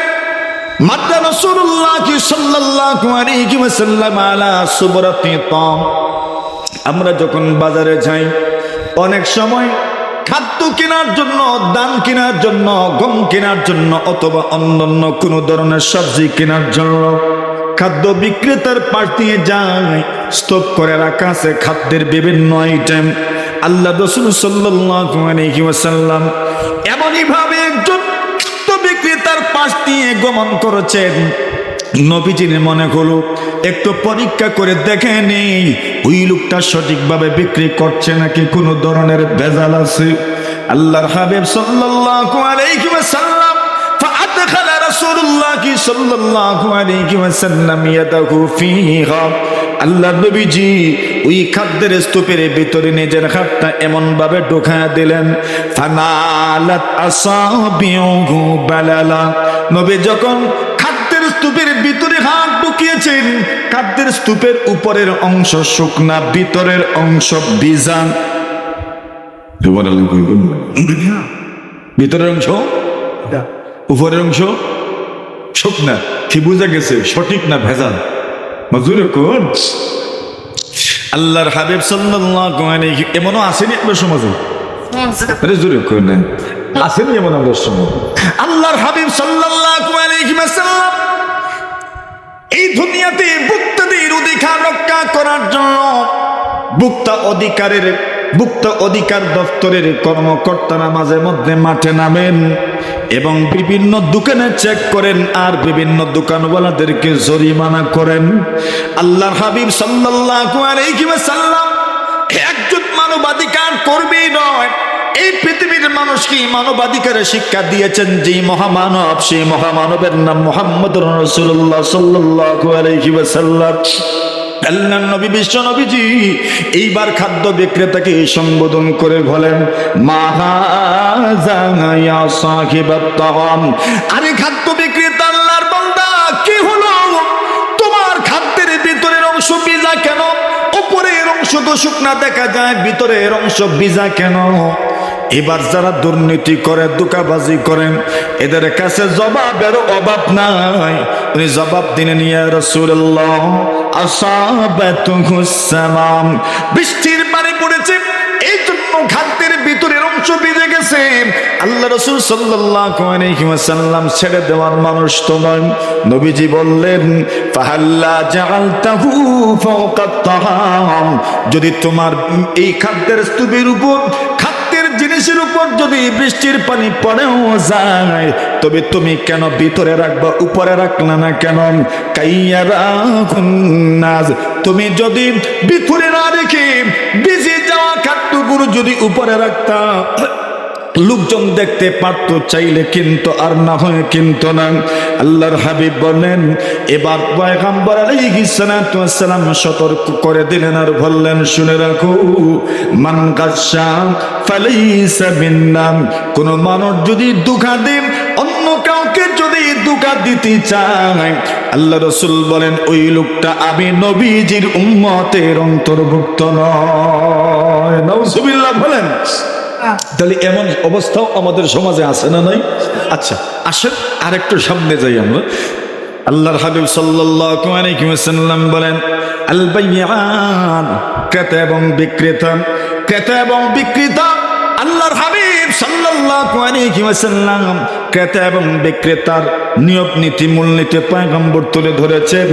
মাত্র রাসূলুল্লাহ সাল্লাল্লাহু আলাইহি ওয়াসাল্লাম আলা সুবরাতি তাম। আমরা যখন বাজারে যাই, অনেক সময় খাদ্য কেনার জন্য, ধান কেনার জন্য, গম কেনার জন্য, অথবা অন্যান্য কোনো ধরনের সবজি কেনার জন্য খাদ্য বিক্রেতার পাশ দিয়ে যায়। স্টক করে রাখা আছে খাদ্যের বিভিন্ন আইটেম। আল্লাহ রাসূল সাল্লাল্লাহু আলাইহি ওয়াসাল্লাম এমনই ভাবে একজন খাদ্য বিক্রেতার পাশ দিয়ে গমন করেছেন। নবীজির মনে হলো একটু পরীক্ষা করে দেখে নেই ওই লোকটা সঠিকভাবে বিক্রি করছে নাকি কোনো ধরনের ভেজাল আছে। আল্লাহর হাবিব সাল্লাল্লাহু আলাইহি ওয়াসাল্লাম ফাআদখালা রাসূলুল্লাহ সাল্লাল্লাহু আলাইহি ওয়াসাল্লাম ইয়াদাহু ফিহা। আল্লাহর নবীজি ওই খাদ্যের স্তূপের ভিতরে নিজের হাতটা এমন ভাবে ঢোকায়া দিলেন, ফানালাত আসাবিউহু বালালা। নবী যখন খাদ্যের স্তূপের ভিতরে হাত ঢুকিয়েছেন, খাদ্যের স্তূপের উপরের অংশ শুকনা, ভিতরের অংশ ভিজা। ভিতরের অংশ, উপরের অংশ শুকনা। কি বুঝা গেছে? সঠিক না ভেজাল? মজুরে কোন আল্লাহর হাবিব সাল্লাল্লাহু আলাইহি, এমনও আসেনি আপনার সমাজে? জোরে কোন আসেনি এমন আমাদের সমাজ? আল্লাহর হাবিব সাল্লাল্লাহু আলাইহি ওয়াসাল্লাম এই দুনিয়াতে ভোক্তাদের অধিকার রক্ষা করার জন্য ভোক্তা অধিকার দপ্তরের কর্মকর্তারা মাঝে মধ্যে মাঠে নামেন এবং বিভিন্ন দোকানে চেক করেন আর বিভিন্ন দোকানওয়ালাদেরকে জরিমানা করেন। আল্লাহর হাবিব সাল্লাল্লাহু আলাইহি ওয়াসাল্লাম একজন মানবাধিকার কর্মী নয়, এই পৃথিবীর মানুষকে মানবাধিকারের শিক্ষা দিয়েছেন যে মহামানব, সেই মহামানবের নাম মুহাম্মদুর রাসূলুল্লাহ সাল্লাল্লাহু আলাইহি ওয়াসাল্লাম। আল্লাহর নবী বিশ্ব নবীজি এইবার খাদ্য বিক্রেতাকে সম্বোধন করে বলেন, মা হাযা ইয়া সাহিবাত তাআম। আরে খাদ্য বিক্রেতা, আল্লাহর বান্দা, কি হলো? তোমার খাদ্যের ভিতরের অংশ ভিজা কেন? উপরের অংশ তো শুকনা দেখা যায়, ভিতরের অংশ ভিজা কেন? এবার যারা দুর্নীতি করে, ধোঁকাবাজি করেন, এদের কাছে জবাবের অভাব নাই। উনি জবাব দিলেন, ইয়া রাসূলুল্লাহ আসাবাতুহুস সামাম। বৃষ্টির পানি পড়েছে, এই জন্য খাদ্যের ভিতরের অংশ ভিজে গেছে। আল্লাহ রাসূল সাল্লাল্লাহু আলাইহি ওয়াসাল্লাম ছেড়ে দেওয়ার মানুষ তো নয়। নবীজি বললেন, ফাহাল্লা জাআলতাহু ফাওকাত তাহাম। যদি তোমার এই খাদ্যের স্তূপের উপর, খাদ্যের জিনিসের উপর যদি বৃষ্টির পানি পড়েও যায়, তবে তুমি কেন ভিতরে রাখবা, উপরে রাখলা না কেন? কাইয়ারাকুন নাস। তুমি যদি ভিতরে না রেখে ভিজে যাওয়া খাদ্যগুলো যদি উপরে রাখতা, লোকজন দেখতে পারতো চাইলে, কিন্তু আর না হয় কিন্তু না। আল্লাহর হাবিব বলেন, এবার পয়গম্বর আলাইহিস সালাতু ওয়াস সালাম সতর্ক করে দিলেন আর বললেন, শুনে রাখো, মান গাশা ফালাইসা বিন্নাম। কোন মানুষ যদি ধোঁকা দেয়, অন্য কাউকে যদি ধোঁকা দিতে চায়, আল্লাহ রাসূল বলেন ওই লোকটা আমি নবীজির উম্মতের অন্তর্ভুক্ত নয়। নাউজুবিল্লাহ বলেন। তাহলে এমন অবস্থাও আমাদের সমাজে আছে না নাই? আচ্ছা, আসেন আরেকটু সামনে যাই আমরা। আল্লাহর হাবিব সাল্লাল্লাহু আলাইহি ওয়াসাল্লাম বলেন, আল বাইয়ান, ক্রেতা এবং বিক্রেতা, ক্রেতা এবং বিক্রেতা। আল্লাহর হাবিব সাল্লাল্লাহু আলাইহি ওয়াসাল্লাম ক্রেতা এবং বিক্রেতার নিয়ম নীতি, মূলনীতি পয়গম্বর তুলে ধরেছেন।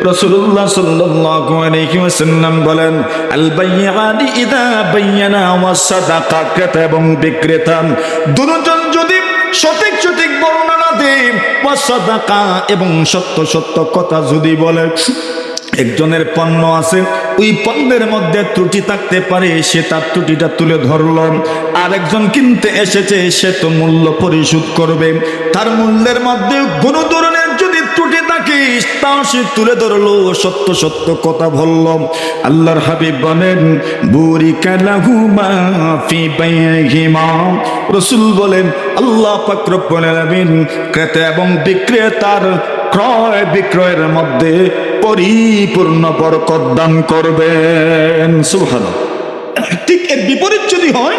রাসূলুল্লাহ সাল্লাল্লাহু আলাইহি ওয়াসাল্লাম বলেন, আল বাইয়ান ইযা বাইয়ানা ওয়া সাদাকা। ক্রেতা এবং বিক্রেতা দুজন যদি সঠিক সঠিক বর্ণনা দেয়, ওয়া সাদাকা এবং সত্য সত্য কথা যদি বলে, একজনের পণ্য আছে, ওই পণ্যের মধ্যে ত্রুটি থাকতে পারে, সে তার ত্রুটিটা তুলে ধরল। আর একজন কিনতে এসেছে, সে তো মূল্য পরিশোধ করবে, তার মূল্যের মধ্যে কোনো ধরনের যদি ত্রুটি থাকে, তাও সে তুলে ধরলো, সত্য সত্য কথা বলল। আল্লাহর হাবিব বলেন, বুরিকা লাহুমা ফি বাইহিমা। রাসূল বলেন, আল্লাহ পাক রব্বুল আলামিন ক্রেতা এবং বিক্রেতার ক্রয় বিক্রয়ের মধ্যে পরিপূর্ণ বরকত দান করবেন। সুবহানাল্লাহ। ঠিক এর বিপরীত যদি হয়,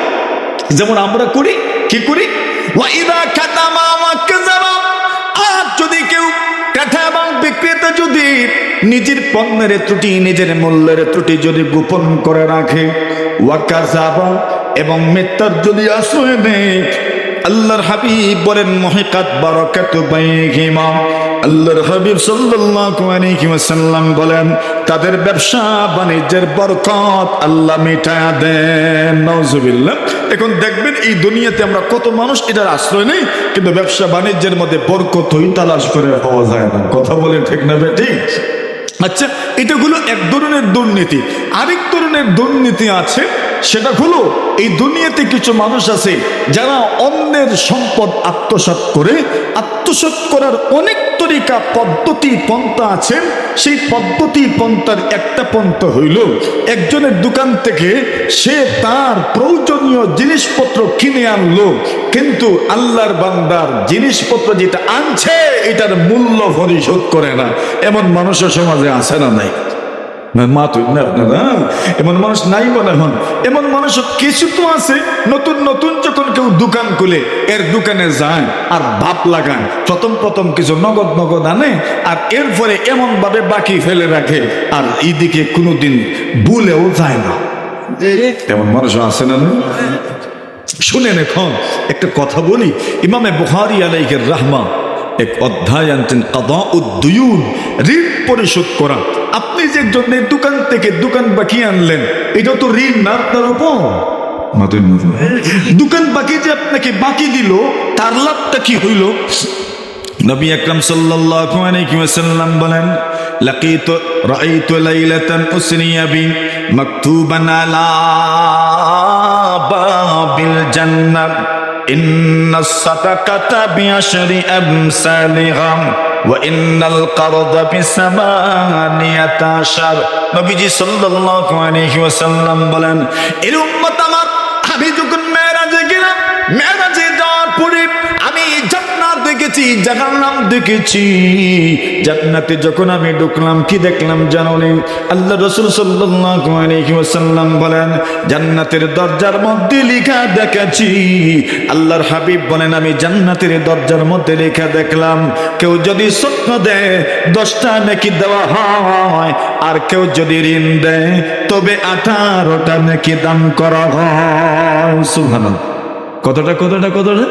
যেমন আমরা করি, কি করি, ওয়া ইযা কাতামা ওয়া কাযাবা। আর যদি কেউ ক্রেতা এবং বিক্রেতা যদি নিজের পণ্যের ত্রুটি, নিজের মূল্যের ত্রুটি যদি গোপন করে রাখে, ওয়া কাযাবা এবং মিথ্যার যদি আশ্রয় নেয়, আল্লাহর হাবিব বলেন, মুহিকাত বারাকাতু বাইহিমা। আল্লাহর হাবিব সাল্লাল্লাহু আলাইহি ওয়াসাল্লাম বলেন, তাদের ব্যবসা বাণিজ্যের বরকত আল্লাহ মিটায়া দেন। নাউজুবিল্লাহ। এখন দেখবেন এই দুনিয়াতে আমরা কত মানুষ এটার আশ্রয় নেই, কিন্তু ব্যবসা বাণিজ্যের মধ্যে বরকতই তালাশ করে পাওয়া যায় না। কথা বলে ঠিক না বেঠিক? আচ্ছা, এটা হলো এক ধরনের দুর্নীতি। আরেক ধরনের দুর্নীতি আছে, সেটা হলো এই দুনিয়াতে কিছু মানুষ আছে যারা অন্যের সম্পদ আত্মসাৎ করে। আত্মসাৎ করার অনেক তরিকা, পদ্ধতি, পন্থা আছে। সেই পদ্ধতি পন্থার একটা পন্থা হইল, একজনের দোকান থেকে সে তার প্রয়োজনীয় জিনিসপত্র কিনে আনলো, কিন্তু আল্লাহর বান্দার জিনিসপত্র যেটা আনছে এটার মূল্য পরিশোধ করে না। এমন মানুষের সমাজে আছে না নাই? মা তুই না, এমন মানুষ নাই মনে হন। এমন মানুষ কিছু তো আছে। নতুন নতুন যখন কেউ দোকান খুলে, এর দোকানে যায় আর ভাব লাগায়, প্রথম প্রথম কিছু নগদ নগদ আনে, আর এরপরে এমন ভাবে বাকি ফেলে রাখে, আর এইদিকে কোনোদিন ভুলেও যায় না। এমন মানুষ আছে না? শুনেন, এখন একটা কথা বলি। ইমামে বুখারী আলাইহির রাহমা এক অধ্যায় আনতেন, কাদাউদ দুয়ুন, ঋণ পরিশোধ করা। আপনি যে একজনের দোকান থেকে দোকান বাকি আনলেন, এটা তো ঋণ না আপনার উপর। দোকান বাকি যে আপনাকে বাকি দিল, তার লাভটা কি হইল? নবী আকরাম সাল্লাল্লাহু আলাইহি ওয়াসাল্লাম বলেন, রাআইতু লাইলাতান উসরিয়া বি মাকতুবান আলা আবাবিল জান্নাত ইন্নাস সাদাকাতা বিআশরি আমসালিহা ওয়া ইন্নাল কারদা বিসামানিয়াতা আশার। নবীজি সাল্লাল্লাহু আলাইহি ওয়াসাল্লাম বলেন, এর উম্মত আমার, আমি যখন মেরাজে গেলাম, মেরাজে যাওয়ার পরে আমি জান্নাত দেখেছি, জাহান্নাম দেখেছি। জান্নাতে যখন আমি ঢুকলাম, কি দেখলাম জানো নি? আল্লাহ রাসূল সাল্লাল্লাহু আলাইহি ওয়াসাল্লাম বলেন, জান্নাতের দরজার মধ্যে লেখা দেখেছি। আল্লাহর হাবিব বলেন, আমি জান্নাতের দরজার মধ্যে লেখা দেখলাম, কেউ যদি সদকা দেয় 10টা নেকি দেওয়া হয়, আর কেউ যদি ঋণ দেয় তবে 18টা নেকি দান করা হয়। সুবহানাল্লাহ। কতটা কতটা কতটা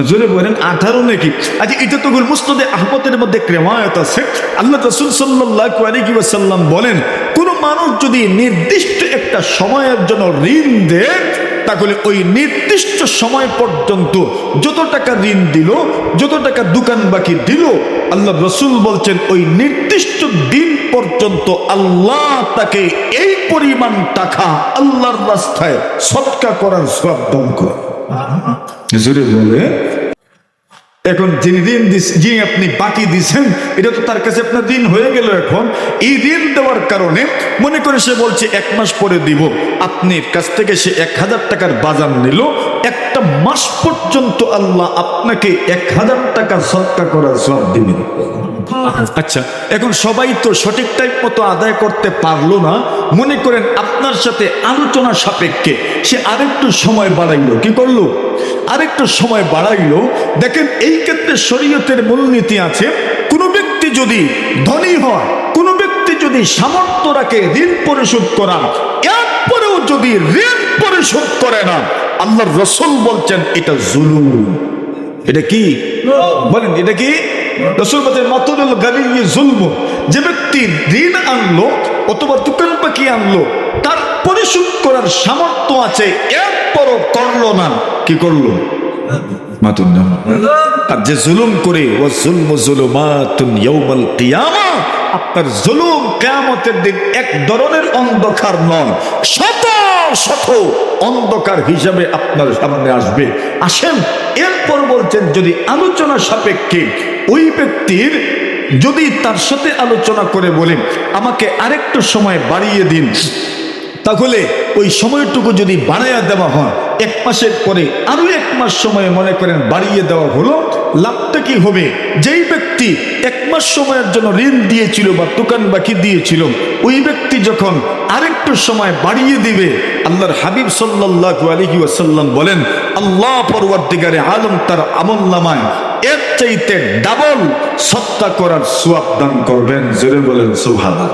জোরে বলেন, 18 নাকি? আচ্ছা, এটা তো মুসনাদে আহমদের মধ্যে রিওয়ায়াত আছে। আল্লাহ রাসূল সাল্লাল্লাহু আলাইহি ওয়াসাল্লাম বলেন, কোন মানুষ যদি নির্দিষ্ট একটা সময়ের জন্য ঋণ দেয়, তাহলে ওই নির্দিষ্ট সময় পর্যন্ত যত টাকা ঋণ দিল, যত টাকা দোকান বাকি দিল, আল্লাহ রাসূল বলছেন ওই নির্দিষ্ট দিন পর্যন্ত আল্লাহ তাকে এই পরিমাণ টাকা আল্লাহর রাস্তায় সদকা করার সওয়াব দান করে। জোরে বলে। এখন যিনি ঋণ যিনি আপনি বাকি দিচ্ছেন, এটা তো তার কাছে আপনার ঋণ হয়ে গেল। এখন এই ঋণ দেওয়ার কারণে মনে করে সে বলছে 1 মাস পরে দিব, আপনার কাছ থেকে সে 1000 টাকার বাজার নিল, একটা মাস পর্যন্ত আল্লাহ আপনাকে 1000 টাকা সদকা করার সওয়াব দিবেন। আচ্ছা, এখন সবাই তো সঠিক টাইম মতো আদায় করতে পারলো না। মনে করেন আপনার সাথে আলোচনা সাপেক্ষে সে আরেকটু সময় বাড়াইলো। কি করলো? আরেকটু সময় বাড়াইলো। দেখেন, এই ক্ষেত্রে শরীয়তের মূলনীতি আছে, কোন ব্যক্তি যদি ধনী হয়, কোন ব্যক্তি যদি সামর্থ্য রাখে ঋণ পরিশোধ করা, এরপরেও যদি ঋণ পরিশোধ করে না, আল্লাহর রাসূল বলছেন এটা জুলুম। এটা কি বলেন? এটা কি? রাসূল বলেন, মাতুল গানিয়্যি যুলম। যে ব্যক্তি ঋণ আনলো অথবা দোকান বাকি আনলো, তার পরিশোধ করার সামর্থ্য আছে, এরপরও করলো না, কি করলো? মাতুন না। আর যে জুলুম করে, ওয়া যুলমু যুলুমাতুন ইয়াউমাল কিয়ামা, আপনার জুলুম কিয়ামতের দিন এক ধরনের অন্ধকার নয়, শত শত অন্ধকার হিসাবে আপনার সামনে আসবে। আসেন, এরপর বলছেন, যদি আলোচনা সাপেক্ষে ওই ব্যক্তির যদি তার সাথে আলোচনা করে বলেন আমাকে আরেকটু সময় বাড়িয়ে দিন, তাহলে ওই সময়টুকু যদি বাড়াইয়া দেওয়া হয়, 1 মাসের পরে আরো 1 মাস সময় মনে করেন বাড়িয়ে দেওয়া হলো, লাভটা কি হবে? যেই ব্যক্তি 1 মাস সময়ের জন্য ঋণ দিয়েছিল বা দোকান বাকি দিয়েছিল, ওই ব্যক্তি যখন আরেকটু সময় বাড়িয়ে দিবে, আল্লাহর হাবিব সাল্লাল্লাহু আলাইহি ওয়াসাল্লাম বলেন, আল্লাহ পরওয়ারদিগারে আলম তার আমলনামায় এর চাইতে ডাবল সদকা করার সওয়াব দান করবেন। জোরে বলেন সুবহানাল্লাহ।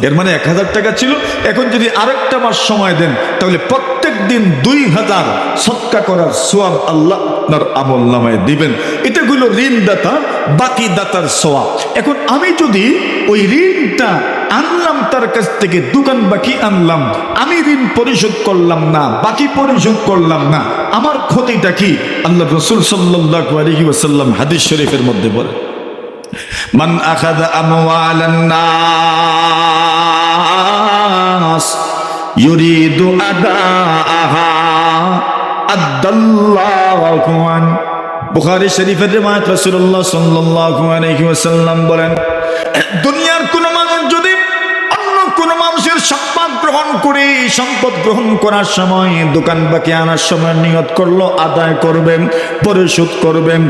এর মানে 1000 টাকা ছিল, এখন যদি আরেকটা মাস সময় দেন, তাহলে প্রত্যেক দিন 2000 সদকা করার সওয়াব আল্লাহ আপনার আমলনামায় দিবেন। এটা হলো ঋণদাতা, বাকি দাতার সওয়াব। এখন আমি যদি ওই ঋণটা আনলাম তার কাছ থেকে, দোকান বাকি আনলাম, আমি ঋণ পরিশোধ করলাম না, বাকি পরিশোধ করলাম না, আমার ক্ষতিটা কি? আল্লাহ রাসূল সাল্লাল্লাহু আলাইহি ওয়াসাল্লাম হাদিস শরীফের মধ্যে বলে, মান আখাযা আমওয়ালান নাস ইউরিদু আদাআহা আদাল্লাহু আন। বুখারী শরীফের রিওয়ায়াত, রাসূলুল্লাহ সাল্লাল্লাহু আলাইহি ওয়াসাল্লাম বলেন, দুনিয়ার কোন মানুষ যদি অন্য কোন মানুষের সম্পদ গ্রহণ করে, সম্পদ গ্রহণ করার সময় দোকান বাকি আনার সময় নিয়ত করলো আদায় করবেন, পরিশোধ করবেন,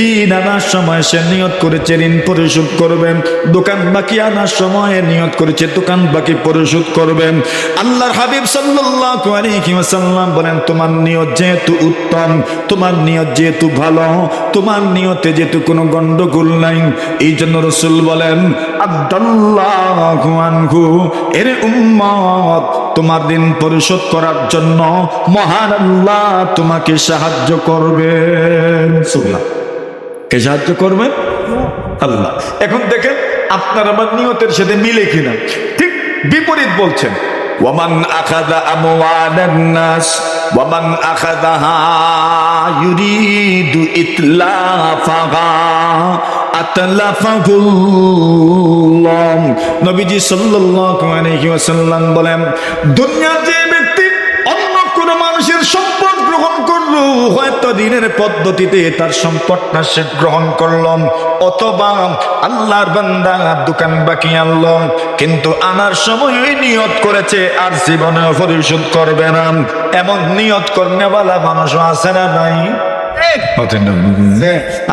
ঋণ আনার সময় সে নিয়ত করেছে ঋণ পরিশোধ করবেন, দোকান বাকি আনার সময় নিয়ত করেছে দোকান বাকি পরিশোধ করবেন, আল্লাহর হাবিব সাল্লাল্লাহু আলাইহি ওয়াসাল্লাম বলেন, তোমার নিয়ত যেহেতু উত্তম, তোমার নিয়ত যেহেতু ভালো, তোমার নিয়তে যেহেতু কোনো গন্ডগোল নাই, এই জন্য রাসূল বলেন, আদাল্লাহু আনহু, এর উম্মত, তোমার ঋণ পরিশোধ করার জন্য মহান আল্লাহ তোমাকে সাহায্য করবেন। সুবহানাল্লাহ। কে সাহায্য করবেন? আল্লাহ। এখন দেখেন আপনার আমার নিয়তের সাথে মিলে কিনা। ঠিক বিপরীত বলছেন, ওয়ামান আখাযা আমওয়ালান নাস ওয়ামান আখাযাহা ইউরিদু ইতলাফাহা আতলাফাহুল্লাহ। নবীজি সাল্লাল্লাহু আলাইহি ওয়াসাল্লাম বলেন, দুনিয়ার যে ব্যক্তি অন্য কোন মানুষ হয়তো ঋণের পদ্ধতিতে তার সম্পদটা সে গ্রহণ করলাম, অথবা আল্লাহর বান্দা দোকান বাকি আনলো, কিন্তু আনার সময় ওই নিয়ত করেছে আর জীবনে পরিশোধ করবে না। এমন নিয়ত করনেওয়ালা মানুষও আছে না নাই?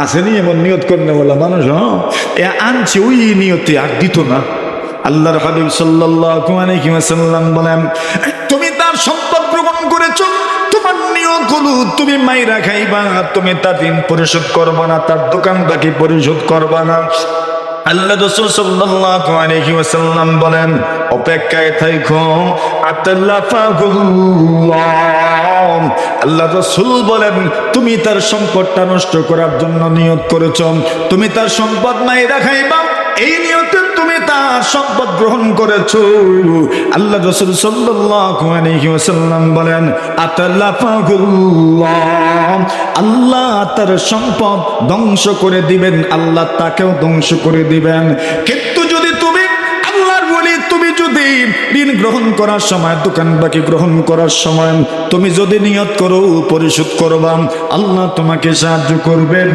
আসেনি এমন নিয়ত করনেওয়ালা মানুষ? আনছে ওই নিয়তে আর দিত না। আল্লাহর হাবিব সাল্লাল্লাহু আলাইহি ওয়াসাল্লাম বলেন, তুমি তার সম্পদ গ্রহণ করেছো, তোমার নিয়ত হলো তুমি মাইরা খাইবা, তুমি তার ঋণ পরিশোধ করবা না, তার দোকান বাকি পরিশোধ করবা না। আল্লাহ রাসূল সাল্লাল্লাহু আলাইহি ওয়াসাল্লাম বলেন, অপেক্ষায় থাকো, আতাল্লাফাহুল্লাহ। আল্লাহ রাসূল বলেন, তুমি তার সম্পদটা নষ্ট করার জন্য নিয়ত করেছো, তুমি তার সম্পদ মাইরা খাইবা, এই নিয়তে তুমি তার সম্পদ গ্রহণ করেছো। আল্লাহ রাসূল সাল্লাল্লাহু আলাইহি ওয়াসাল্লাম বলেন, আতাল্লাফাহুল্লাহ, আল্লাহ তার সম্পদ ধ্বংস করে দিবেন, আল্লাহ তাকেও ধ্বংস করে দিবেন। কিন্তু যদি তুমি আল্লাহর বলি, তুমি যদি ঋণ গ্রহণ করার সময়, দোকান বাকি গ্রহণ করার সময় তুমি যদি নিয়ত করো পরিশোধ করবা, আল্লাহ তোমাকে সাহায্য করবেন।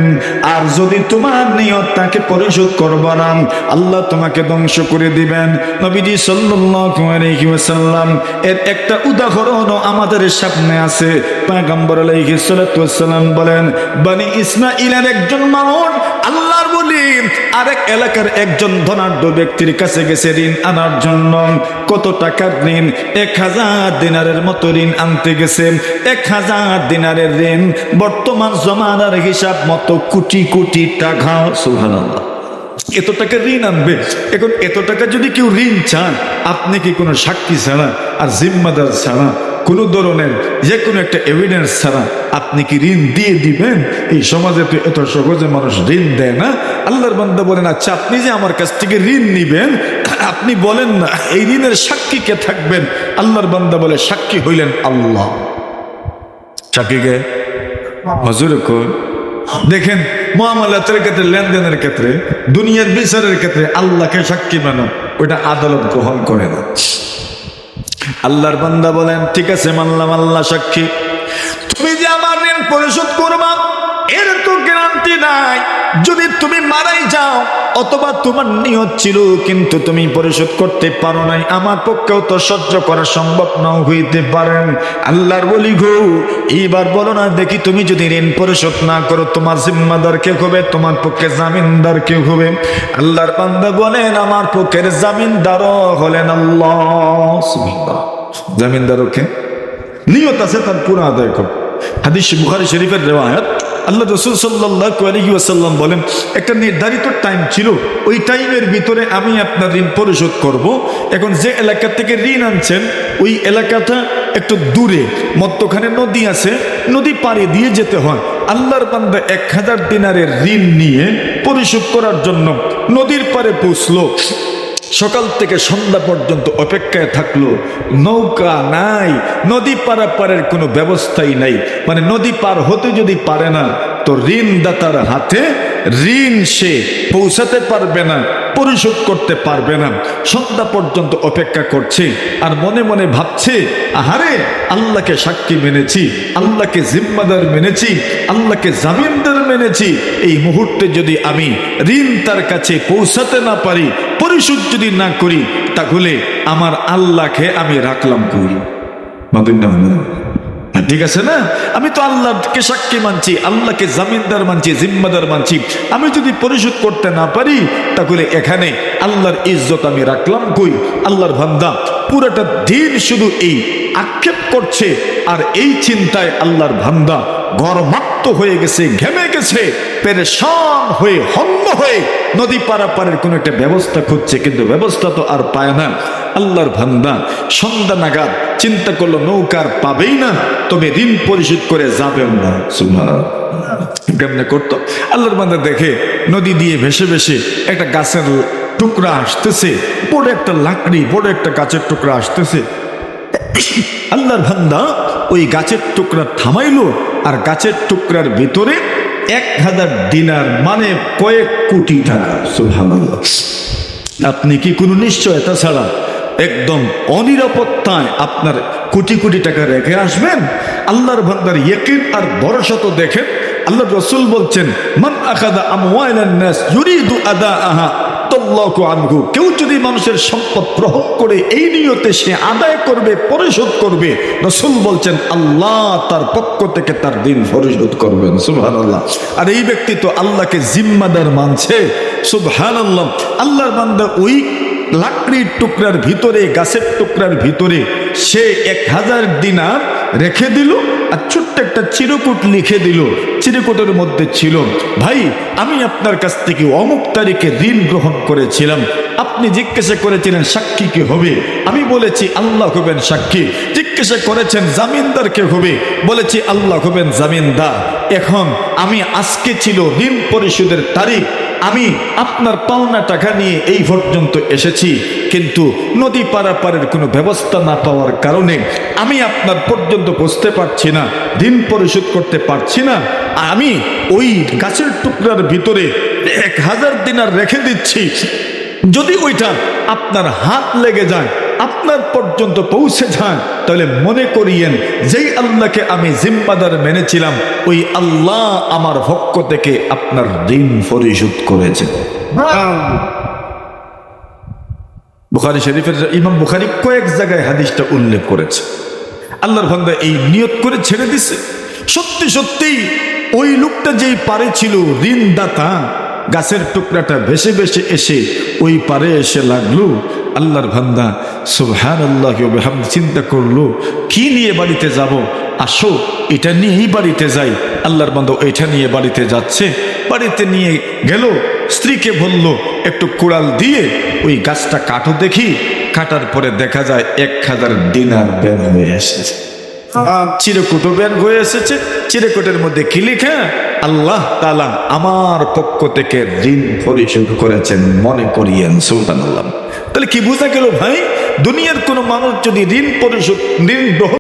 আর যদি তোমার নিয়ত তাকে পরিশোধ করবা না, আল্লাহ তোমাকে ধ্বংস করে দিবেন। নবীজি সাল্লাল্লাহু আলাইহি ওয়াসাল্লাম এর একটা উদাহরণ আমাদের সামনে আছে। পয়গম্বর আলাইহিস সালাতু ওয়াসসালাম বলেন, বনি ইসমাঈলের একজন মানুষ আল্লাহর বলি আরেক এলাকার একজন ধনাঢ্য ব্যক্তির কাছে গেছে ঋণ আনার জন্য। কত টাকার ঋণ? 1000 দিনারের মতো ঋণ আনতে গেছে। 1000 দিনারের ঋণ বর্তমান জমানার হিসাব মতো কোটি কোটি টাকা। সুবহানাল্লাহ, এত টাকা ঋণ আনবে। এখন এত টাকা যদি কেউ ঋণ চান, আপনি কি কোনো সাক্ষী ছাড়া আর জিম্মাদার ছাড়া, কোনো ধরনের যে কোনো একটা এভিডেন্স ছাড়া আপনি কি ঋণ দিয়ে দিবেন? এই সমাজে তো এত সহজে মানুষ ঋণ দেয় না। আল্লাহর বান্দা বলেন, আচ্ছা আপনি যে আমার কাছ থেকে ঋণ নিবেন, আপনি বলেন না এই ঋণের সাক্ষী কে থাকবেন? আল্লাহর বান্দা বলে, সাক্ষী হইলেন আল্লাহ। সাক্ষী কে? হুজুর কই? দেখেন, মুআমালাতের ক্ষেত্রে, লেনদেনের ক্ষেত্রে, দুনিয়ার বিচারের ক্ষেত্রে আল্লাহকে সাক্ষী মানো, ওইটা আদালত গ্রহণ করে না। আল্লাহর বান্দা বলেন, ঠিক আছে মানলাম আল্লাহ সাক্ষী। তুমি যে আমার ঋণ পরিশোধ করবা এর তো গ্যারান্টি নাই। যদি তুমি মারাই যাও, অথবা তোমার নিয়ত ছিল কিন্তু তুমি পরিশোধ করতে পারো নাই, আমার পক্ষেও তো সহ্য করা সম্ভব নাও হইতে পারেন। আল্লাহর বলি গো, এইবার বলো না দেখি, তুমি যদি ঋণ পরিশোধ না করো তোমার জিম্মাদার কে হবে? তোমার পক্ষে জামিনদার কে হবে? আল্লাহর বান্দা বলেন, আমার পক্ষের জামিনদারও হলেন আল্লাহ। সুবহানাল্লাহ, জামিনদারও কে? নিয়ত আছে তার পুরো আদায় কর। হাদিস বুখারী শরীফের রিওয়ায়াত। আল্লাহ রাসূল সাল্লাল্লাহু আলাইহি ওয়াসাল্লাম বলেন, একটা নির্ধারিত টাইম ছিল, ওই টাইমের ভিতরে আমি আপনার ঋণ পরিশোধ করব। এখন যে এলাকা থেকে ঋণ আনছেন ওই এলাকাটা একটু দূরে, মধ্যখানে নদী আছে, নদী পাড়ে দিয়ে যেতে হয়। আল্লাহর বান্দা 1000 দিনারের ঋণ নিয়ে পরিশোধ করার জন্য নদীর পাড়ে পৌঁছলো। সকাল থেকে সন্ধ্যা পর্যন্ত অপেক্ষায় থাকলো, নৌকা নাই, নদী পারাপারের কোনো ব্যবস্থাই নাই। মানে নদী পার হতে যদি পারে না, তো ঋণদাতার হাতে ঋণ সে পৌঁছাতে পারবে না, পরিশোধ করতে পারবে না। সন্ধ্যা পর্যন্ত অপেক্ষা করছে আর মনে মনে ভাবছে, আহারে আল্লাহকে সাক্ষী মেনেছি, আল্লাহকে জিম্মাদার মেনেছি, আল্লাহকে জামিনদার মেনেছি। এই মুহূর্তে যদি আমি ঋণ তার কাছে পৌঁছাতে না পারি, পরিশোধ যদি না করি, তাহলে আমার আল্লাহকে আমি রাখলাম করি। ঠিক আছে না? আমি তো আল্লাহকে সাক্ষী মানছি, আল্লাহকে জামিনদার মানছি, জিম্মাদার মানছি। আমি যদি পরিশোধ করতে না পারি, তাহলে এখানে আল্লাহর ইজ্জত আমি রাখলাম কই? আল্লাহর বান্দা পুরোটা দিন শুধু এই আক্ষেপ করছে, আর এই চিন্তায় আল্লাহর বান্দা গরমাক্ত হয়ে গেছে, ঘেমে গেছে, পেরেশান হয়ে, হন্য হয়ে নদী পারাপারের কোন একটা ব্যবস্থা খুঁজছে, কিন্তু ব্যবস্থা তো আর পায় না। আল্লাহর বান্দা সন্ধ্যা নাগাদ চিন্তা করলো, নৌকার পাবেই না, তবে ঋণ পরিশোধ করে যাবেন না। সুবহানাল্লাহ, কেমনে করতো? আল্লাহর বান্দা দেখে নদী দিয়ে ভেসে ভেসে একটা গাছের টুকরা আসতেছে, বড় একটা লাকড়ি, বড় একটা গাছের টুকরা আসতেছে। আল্লাহর বান্দা ওই গাছের টুকরা থামাইলো, আর গাছের টুকরার ভিতরে 1000 দিনার, মানে কয়েক কোটি টাকা। সুবহানাল্লাহ, আপনি কি কোনো নিশ্চয়তা ছাড়া একদম অনিরাপত্তায় আপনার কোটি কোটি টাকা রেখে আসবেন। আল্লাহর বান্দার ইয়াকিন আর ভরসা তো দেখেন। আল্লাহ রাসূল বলছেন, মান আখাযা আমওয়ালান নাস ইউরিদু আদাআহা তাল্লাহু আনহু। কেউ যদি মানুষের সম্পদ গ্রহণ করে এই নিয়তে সে আদায় করবে, পরিশোধ করবে, রাসূল বলছেন আল্লাহ তার পক্ষ থেকে তার ঋণ পরিশোধ করবেন। সুবহানাল্লাহ। আর এই ব্যক্তি তো আল্লাহকে জিম্মাদার মানছে। সুবহানাল্লাহ। আল্লাহর বান্দা ওই লাকড়ির টুকরার ভিতরে, গাছের টুকরার ভিতরে সে 1000 দিনার রেখে দিল আর ছোট্ট একটা চিরকুট লিখে দিল। চিরকুটের মধ্যে ছিল, ভাই আমি আপনার কাছ থেকে অমুক তারিখে ঋণ গ্রহণ করেছিলাম। আপনি জিজ্ঞাসা করেছিলেন সাক্ষী কে হবে, আমি বলেছি আল্লাহ হবেন সাক্ষী। জিজ্ঞাসা করেছেন জামিনদার কে হবে, বলেছি আল্লাহ হবেন জামিনদার। এখন আমি আজকে ছিল ঋণ পরিশোধের তারিখ, আমি আপনার পাওনা টাকা নিয়ে এই পর্যন্ত এসেছি, কিন্তু নদী পারাপারের কোনো ব্যবস্থা না পাওয়ার কারণে আমি আপনার পর্যন্ত পৌঁছতে পারছি না, ঋণ পরিশোধ করতে পারছি না। আমি ওই গাছের টুকরার ভিতরে 1000 দিনার রেখে দিচ্ছি, যদি ওইটা আপনার হাত লেগে যায়, আপনার পর্যন্ত পৌঁছে যায়, তাহলে মনে করিয়েন যেই আল্লাহকে আমি জিম্মাদার মেনেছিলাম ওই আল্লাহ আমার পক্ষ থেকে আপনার ঋণ পরিশোধ করেছেন। বুখারী শরীফের ইমাম বুখারী কয়েক জায়গায় হাদিসটা উল্লেখ করেছে। আল্লাহর বান্দা এই নিয়ত করে ছেড়ে দিছে। সত্যি সত্যি ওই লোকটা যেই পারে ছিল ঋণদাতা, গাছের টুকরাটা ভেসে ভেসে এসে ওই পারে এসে লাগলো। আল্লাহর বান্দা সুবহানাল্লাহ ওয়া বিহামদি চিন্তা করলো, কি নিয়ে বাড়িতে যাব, আসো এটা নিয়েই বাড়িতে যাই। আল্লাহর বান্দা এটা নিয়ে বাড়িতে যাচ্ছে, বাড়িতে নিয়ে গেল, স্ত্রীকে বলল একটু কুড়াল দিয়ে ওই গাছটা কাটো দেখি। কাটার পরে দেখা যায় 1000 দিনার বের হয়ে এসেছে। চিরকুটও বের হয়ে এসেছে। চিরকুটের মধ্যে কি লেখা, আল্লাহ তাআলা আমার পক্ষ থেকে ঋণ পরিশোধ করেছেন, মনে করিয়েন। সুবহানাল্লাহ। তাহলে কি বোঝা গেল ভাই, দুনিয়ার কোন মানুষ যদি ঋণ পরিশোধ ঋণ গ্রহণ